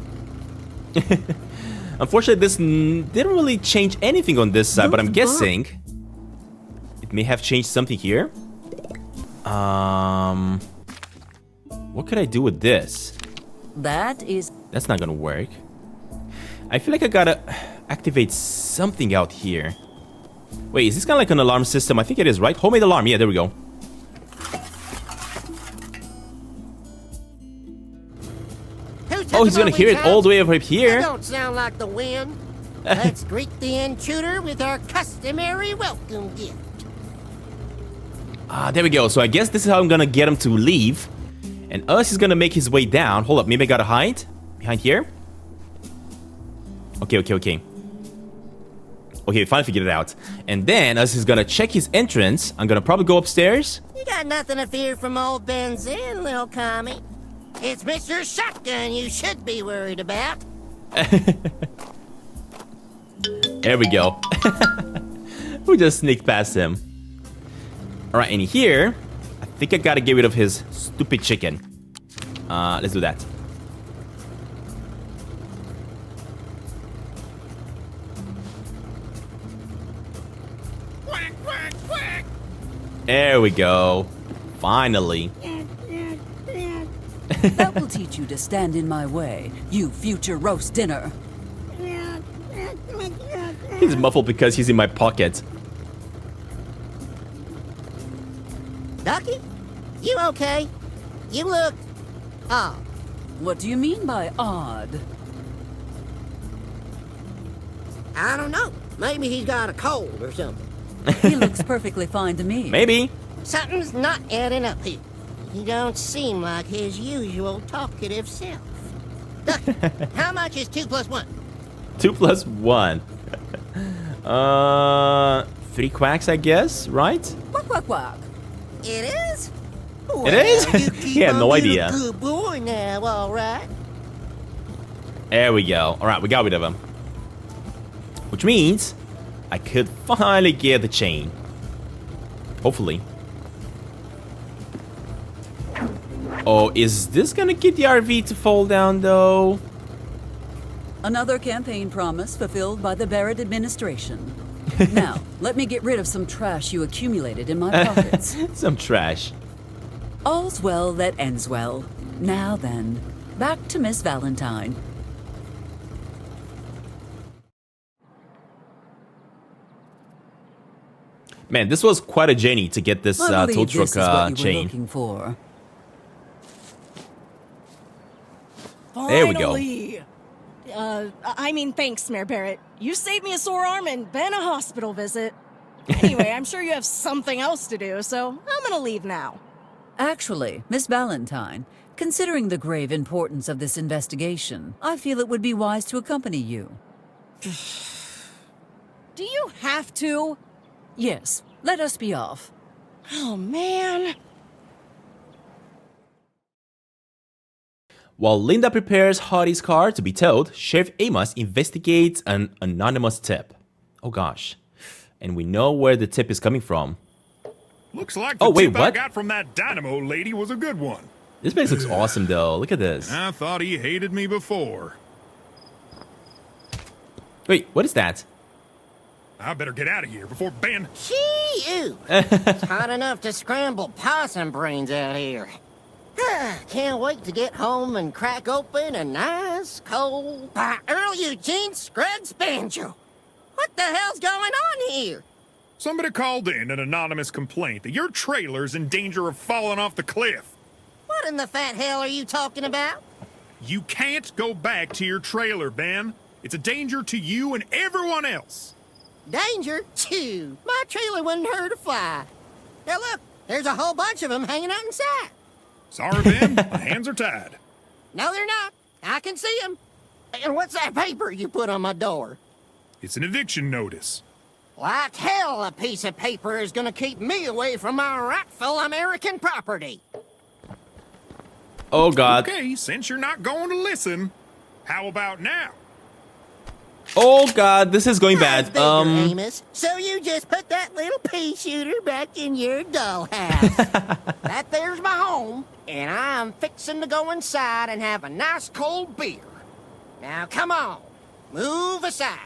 Unfortunately, this didn't really change anything on this side, but I'm guessing it may have changed something here. What could I do with this? That's not gonna work. I feel like I gotta activate something out here. Wait, is this kind of like an alarm system? I think it is, right? Homemade alarm. Yeah, there we go. Oh, he's gonna hear it all the way over That here. don't sound like the wind. Let's greet the intruder with our customary welcome gift. Ah, there we go. So I guess this is how I'm gonna get him to leave. And us is gonna make his way down. Hold up, maybe I gotta hide? Behind here? Okay. Okay, finally figured it out. And then us is gonna check his entrance. I'm gonna probably go upstairs. You got nothing to fear from old Benzin, little commie. It's Mr. Shotgun you should be worried about. There we go. We just sneaked past him. Alright, in here, I think I gotta get rid of his stupid chicken. Let's do that. Quack, quack, quack. There we go. Finally. That will teach you to stand in my way, you future roast dinner. He's muffled because he's in my pocket. Ducky? You okay? You look odd. What do you mean by odd? I don't know. Maybe he's got a cold or something. He looks perfectly fine to me. Maybe. Something's not adding up here. He don't seem like his usual talkative self. Ducky, how much is 2 plus 1? 2 plus 1. 3 quacks, I guess, right? Quack, quack, quack. It is? It is? You keep He had on no being idea. a good boy now, all right? There we go. Alright, we got rid of him. Which means I could finally get the chain. Hopefully. Oh, is this gonna get the RV to fall down, though? Another campaign promise fulfilled by the Barrett administration. Now, let me get rid of some trash you accumulated in my pockets. Some trash. All's well that ends well. Now then, back to Miss Valentine. Man, this was quite a journey to get this I tow believe truck this is what you were chain. looking for. There we go. Finally! I mean, thanks, Mayor Barrett. You saved me a sore arm and been a hospital visit. Anyway, I'm sure you have something else to do, so I'm gonna leave now. Actually, Miss Valentine, considering the grave importance of this investigation, I feel it would be wise to accompany you. Do you have to? Yes, let us be off. Oh, man. While Linda prepares Hottie's car to be towed, Sheriff Amos investigates an anonymous tip. Oh gosh. And we know where the tip is coming from. Looks like the tip I got from that dynamo lady was a good one. This place looks awesome though. Look at this. I thought he hated me before. Wait, what is that? I better get out of here before Ben... Gee-oo! It's hot enough to scramble possum brains out here. Can't wait to get home and crack open a nice cold by Earl Eugene Scruggs banjo. What the hell's going on here? Somebody called in an anonymous complaint that your trailer's in danger of falling off the cliff. What in the fat hell are you talking about? You can't go back to your trailer, Ben. It's a danger to you and everyone else. Danger? Chew. My trailer wouldn't hurt a fly. Now look, there's a whole bunch of them hanging out inside. Sorry, Ben. My hands are tied. No, they're not. I can see them. And what's that paper you put on my door? It's an eviction notice. Like hell, a piece of paper is gonna keep me away from my rightful American property. Oh, God. Okay, since you're not going to listen, how about now? Oh, God, this is going bad. Amos, so you just put that little pea shooter back in your dollhouse. That there's my home, and I'm fixing to go inside and have a nice cold beer. Now, come on, move aside.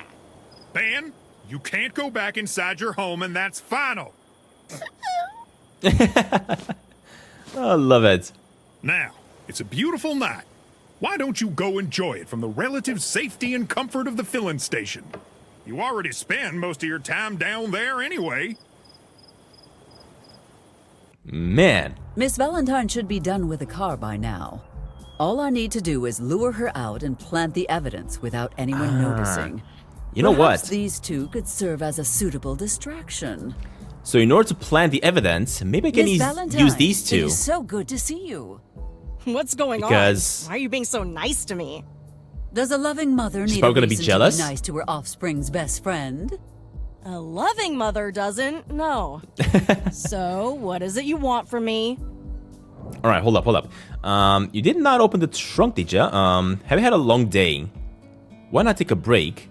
Ben, you can't go back inside your home, and that's final. I love it. Now, it's a beautiful night. Why don't you go enjoy it from the relative safety and comfort of the filling station? You already spend most of your time down there anyway. Man. Miss Valentine should be done with the car by now. All I need to do is lure her out and plant the evidence without anyone noticing. You know Perhaps what? These two could serve as a suitable distraction. So in order to plant the evidence, maybe I can Miss Valentine, use these two. It is so good to see you. What's going Because- on? Why are you being so nice to me? Does a loving mother She's need a probably gonna be reason jealous. to be nice to her offspring's best friend? A loving mother doesn't, no. So, what is it you want from me? All right, hold up. You did not open the trunk, did ya? Have you had a long day? Why not take a break?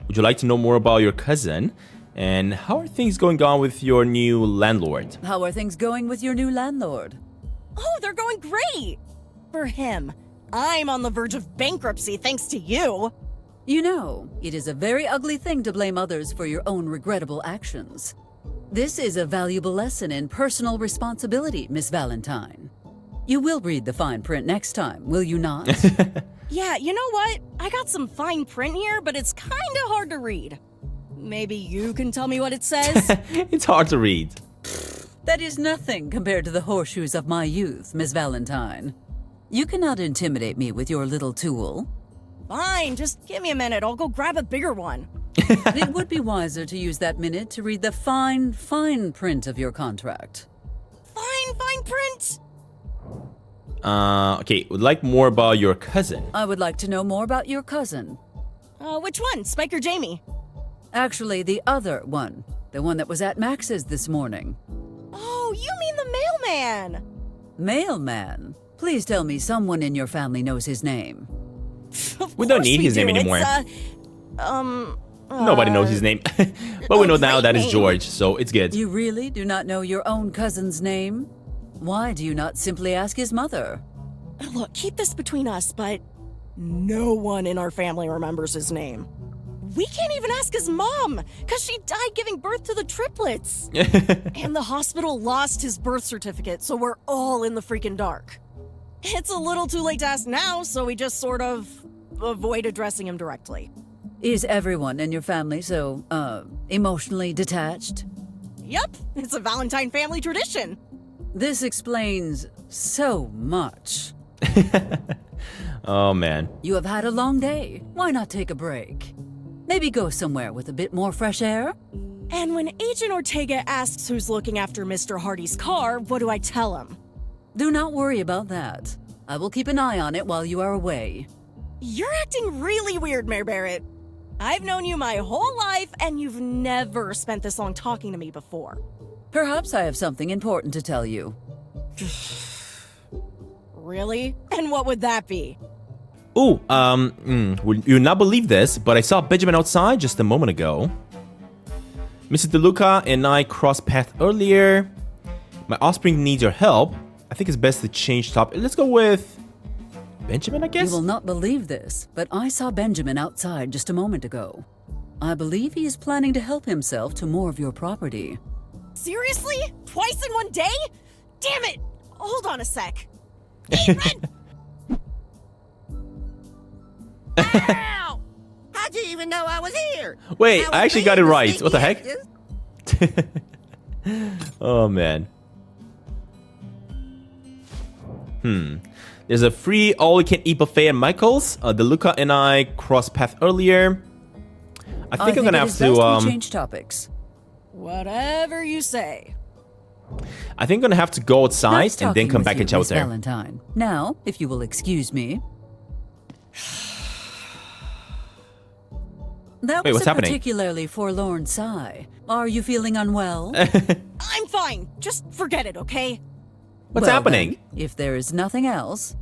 Would you like to know more about your cousin? And how are things going on with your new landlord? How are things going with your new landlord? Oh, they're going great! For him. I'm on the verge of bankruptcy thanks to you. You know, it is a very ugly thing to blame others for your own regrettable actions. This is a valuable lesson in personal responsibility, Miss Valentine. You will read the fine print next time, will you not? Yeah, you know what? I got some fine print here, but it's kinda hard to read. Maybe you can tell me what it says? It's hard to read. That is nothing compared to the horseshoes of my youth, Miss Valentine. You cannot intimidate me with your little tool. Fine, just give me a minute. I'll go grab a bigger one. It would be wiser to use that minute to read the fine print of your contract. Fine print? Okay, would like more about your cousin. I would like to know more about your cousin. Which one? Spike or Jamie? Actually, the other one. The one that was at Max's this morning. Oh, you mean the mailman! Mailman? Please tell me someone in your family knows his name. We don't need his name anymore. Nobody knows his name. But we know now that it's George, so it's good. You really do not know your own cousin's name? Why do you not simply ask his mother? Look, keep this between us, but no one in our family remembers his name. We can't even ask his mom, because she died giving birth to the triplets. And the hospital lost his birth certificate, so we're all in the freaking dark. It's a little too late to ask now, so we just sort of avoid addressing him directly. Is everyone in your family so, emotionally detached? Yep, it's a Valentine family tradition. This explains so much. Oh, man. You have had a long day. Why not take a break? Maybe go somewhere with a bit more fresh air? And when Agent Ortega asks who's looking after Mr. Hardy's car, what do I tell him? Do not worry about that. I will keep an eye on it while you are away. You're acting really weird, Mayor Barrett. I've known you my whole life, and you've never spent this long talking to me before. Perhaps I have something important to tell you. Really? And what would that be? Ooh, you'll not believe this, but I saw Benjamin outside just a moment ago. Mrs. DeLuca and I crossed paths earlier. My offspring needs your help. I think it's best to change topic. Let's go with Benjamin, I guess? You will not believe this, but I saw Benjamin outside just a moment ago. I believe he is planning to help himself to more of your property. Seriously? Twice in one day? Damn it! Hold on a sec. Hey, run! Ow! How'd you even know I was here? Wait, I actually got it right. What the heck? Oh, man. There's a free all-you-can-eat buffet at Michael's. DeLuca and I crossed paths earlier. I think I'm gonna have to change topics. Whatever you say. I think I'm gonna have to go outside Nice and then talking come with back you, and chat with Miss her. Valentine. Now, if you will excuse me. That Wait, was what's a happening? particularly forlorn sigh. Are you feeling unwell? I'm fine. Just forget it, okay? What's Well, happening? then, if there is nothing else.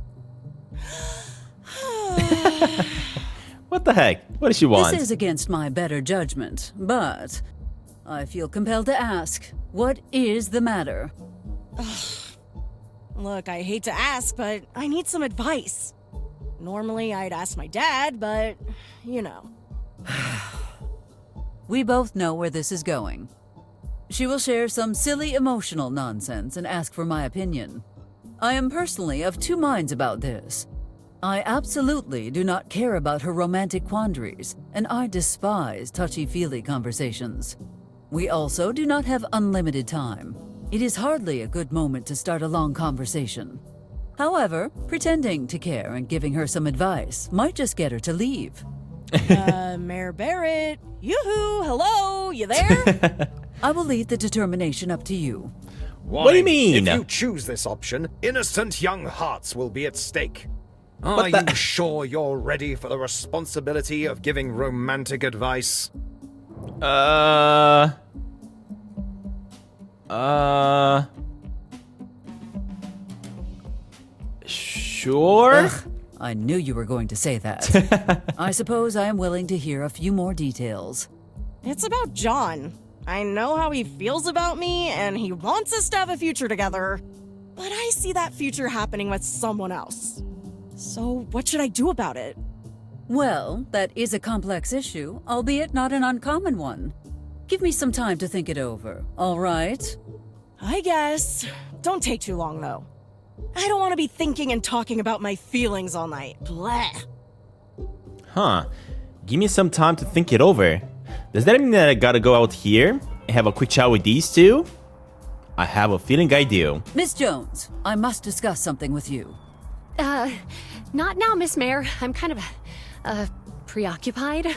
What the heck? What does she want? This is against my better judgment, but I feel compelled to ask, what is the matter? Look, I hate to ask, but I need some advice. Normally, I'd ask my dad, but, you know. We both know where this is going. She will share some silly emotional nonsense and ask for my opinion. I am personally of two minds about this. I absolutely do not care about her romantic quandaries, and I despise touchy-feely conversations. We also do not have unlimited time. It is hardly a good moment to start a long conversation. However, pretending to care and giving her some advice might just get her to leave. Mayor Barrett, yoo-hoo, hello, you there? I will leave the determination up to you. What do you mean? If you choose this option, innocent young hearts will be at stake. Are What the- you sure you're ready for the responsibility of giving romantic advice? Sure? Ugh, I knew you were going to say that. I suppose I am willing to hear a few more details. It's about John. I know how he feels about me, and he wants us to have a future together. But I see that future happening with someone else. So, what should I do about it? Well, that is a complex issue, albeit not an uncommon one. Give me some time to think it over, all right? I guess. Don't take too long, though. I don't want to be thinking and talking about my feelings all night. Bleh. Huh. Give me some time to think it over. Does that mean that I gotta go out here and have a quick chat with these two? I have a feeling I do. Miss Jones, I must discuss something with you. Not now, Miss Mayor. I'm kind of, preoccupied.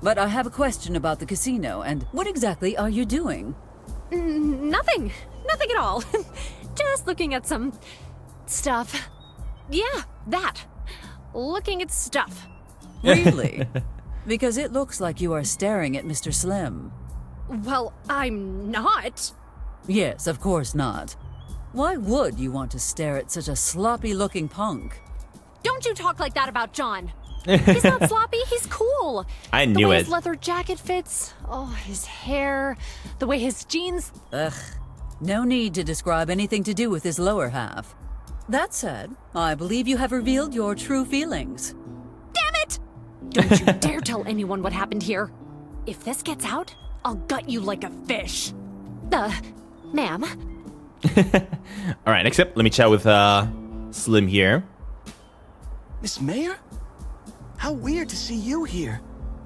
But I have a question about the casino, and what exactly are you doing? Nothing. Nothing at all. Just looking at some stuff. Yeah, that. Looking at stuff. Really? Because it looks like you are staring at Mr. Slim. Well, I'm not. Yes, of course not. Why would you want to stare at such a sloppy-looking punk? Don't you talk like that about John. He's not sloppy, he's cool. I knew The way it. his leather jacket fits, his hair, the way his jeans... Ugh. No need to describe anything to do with his lower half. That said, I believe you have revealed your true feelings. Damn it! Don't you dare tell anyone what happened here. If this gets out, I'll gut you like a fish. Ma'am? Alright, next up, let me chat with Slim here. Miss Mayor? How weird to see you here.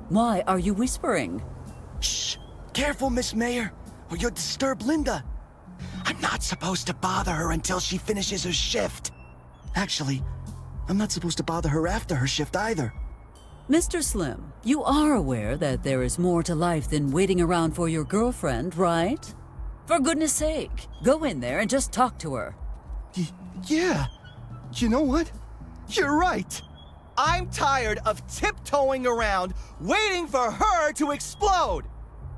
Why are you whispering? Shh! Careful, Miss Mayor, or you'll disturb Linda. I'm not supposed to bother her until she finishes her shift. Actually, I'm not supposed to bother her after her shift either. Mr. Slim, you are aware that there is more to life than waiting around for your girlfriend, right? For goodness sake, go in there and just talk to her. Yeah. You know what? You're right. I'm tired of tiptoeing around, waiting for her to explode.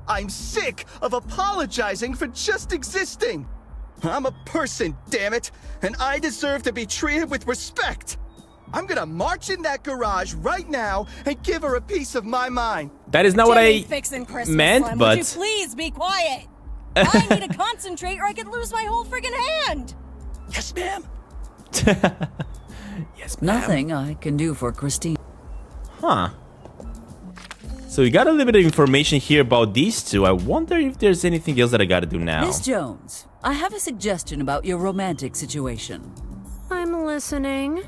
I'm sick of apologizing for just existing. I'm a person, damn it, and I deserve to be treated with respect. I'm gonna march in that garage right now and give her a piece of my mind. That is not what I fixing Christmas, meant, Slim. but... Would you please be quiet? I need to concentrate or I could lose my whole friggin' hand. Yes, ma'am. Yes, ma'am. Nothing I can do for Christine. Huh. So we got a little bit of information here about these two. I wonder if there's anything else that I gotta do now. Miss Jones, I have a suggestion about your romantic situation. I'm listening.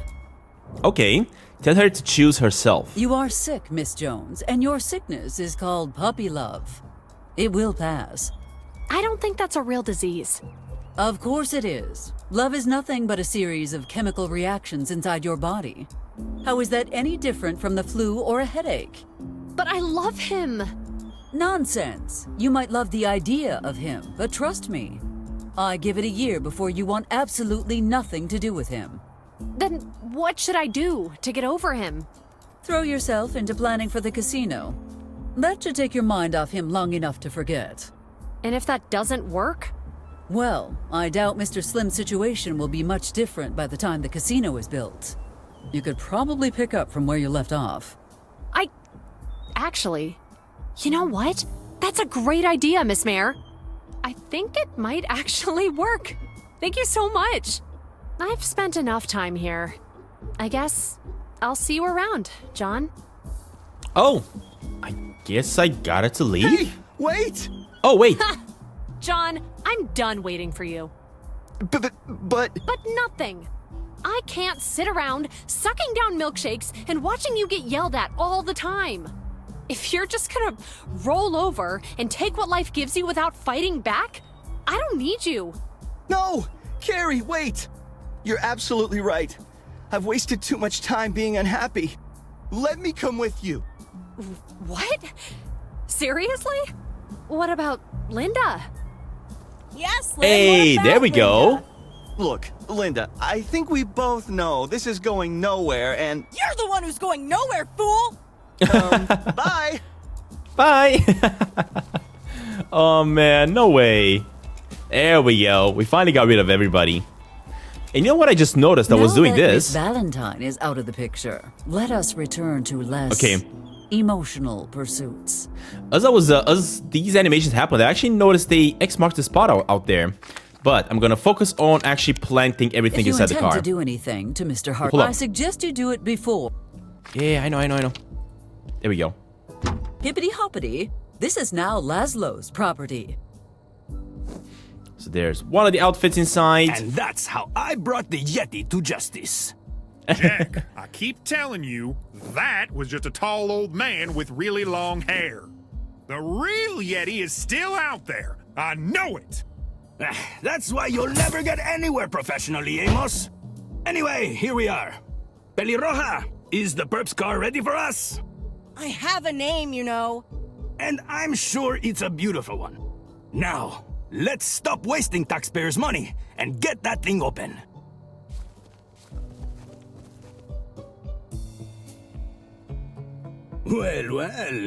Okay, tell her to choose herself. You are sick, Miss Jones, and your sickness is called puppy love. It will pass. I don't think that's a real disease. Of course it is. Love is nothing but a series of chemical reactions inside your body. How is that any different from the flu or a headache? But I love him. Nonsense. You might love the idea of him, but trust me, I give it a year before you want absolutely nothing to do with him. Then what should I do to get over him? Throw yourself into planning for the casino. That should take your mind off him long enough to forget. And if that doesn't work? Well, I doubt Mr. Slim's situation will be much different by the time the casino is built. You could probably pick up from where you left off. Actually, you know what? That's a great idea, Miss Mayor. I think it might actually work. Thank you so much. I've spent enough time here. I guess I'll see you around, John. Oh, I guess I got her to leave? Hey, wait! Oh, wait. John, I'm done waiting for you. But... But nothing. I can't sit around sucking down milkshakes and watching you get yelled at all the time. If you're just gonna roll over and take what life gives you without fighting back, I don't need you. No! Carrie, wait! You're absolutely right. I've wasted too much time being unhappy. Let me come with you. What? Seriously? What about Linda? Yes, Linda. Hey, there we go. Look, Linda, I think we both know this is going nowhere and... You're the one who's going nowhere, fool! Bye! Bye! Oh man, no way. There we go. We finally got rid of everybody. And you know what I just noticed? I was doing Now that this. Miss Valentine is out of the picture, let us return to less Okay. emotional pursuits. As these animations happened, I actually noticed the X marks the spot out there. But I'm gonna focus on actually planting everything inside the car. If you intend to do anything to Mr. Hart, Hold on. I suggest you do it before. Yeah, I know. There we go. Hippity hoppity, this is now Laszlo's property. So there's one of the outfits inside. And that's how I brought the Yeti to justice. Jack, I keep telling you, that was just a tall old man with really long hair. The real Yeti is still out there. I know it. That's why you'll never get anywhere professionally, Amos. Anyway, here we are. Pelirroja, is the Perp's car ready for us? I have a name, you know. And I'm sure it's a beautiful one. Now, let's stop wasting taxpayers' money and get that thing open. Well,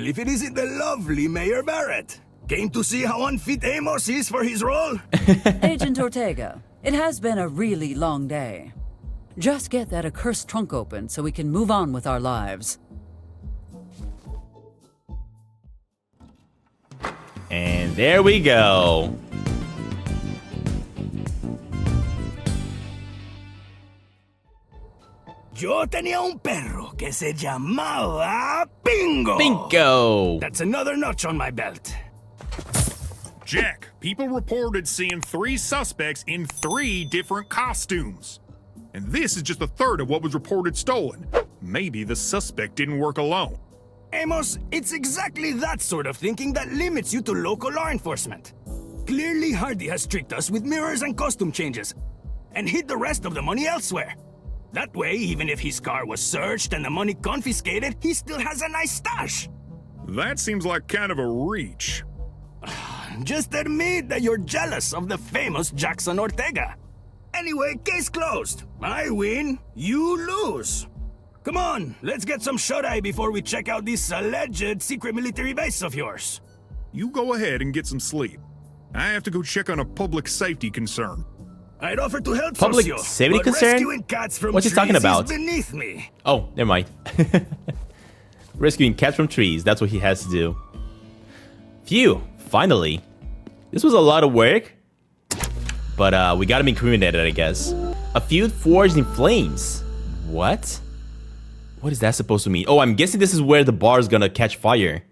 if it isn't the lovely Mayor Barrett. Came to see how unfit Amos is for his role? Agent Ortega, it has been a really long day. Just get that accursed trunk open so we can move on with our lives. And there we go. Yo tenía un perro que se llamaba Bingo. Bingo. That's another notch on my belt. Jack, people reported seeing 3 suspects in 3 different costumes. And this is just a third of what was reported stolen. Maybe the suspect didn't work alone. Amos, it's exactly that sort of thinking that limits you to local law enforcement. Clearly Hardy has tricked us with mirrors and costume changes, and hid the rest of the money elsewhere. That way, even if his car was searched and the money confiscated, he still has a nice stash. That seems like kind of a reach. Just admit that you're jealous of the famous Jackson Ortega. Anyway, case closed. I win, you lose. Come on, let's get some shut-eye before we check out this alleged secret military base of yours. You go ahead and get some sleep. I have to go check on a public safety concern. I'd offer to help Public Socio, safety but concern? rescuing cats from What's he talking trees about? is beneath me. Oh, never mind. Rescuing cats from trees. That's what he has to do. Phew, finally. This was a lot of work. But we got him incriminated, I guess. A feud forged in flames. What? What is that supposed to mean? Oh, I'm guessing this is where the bar is gonna catch fire.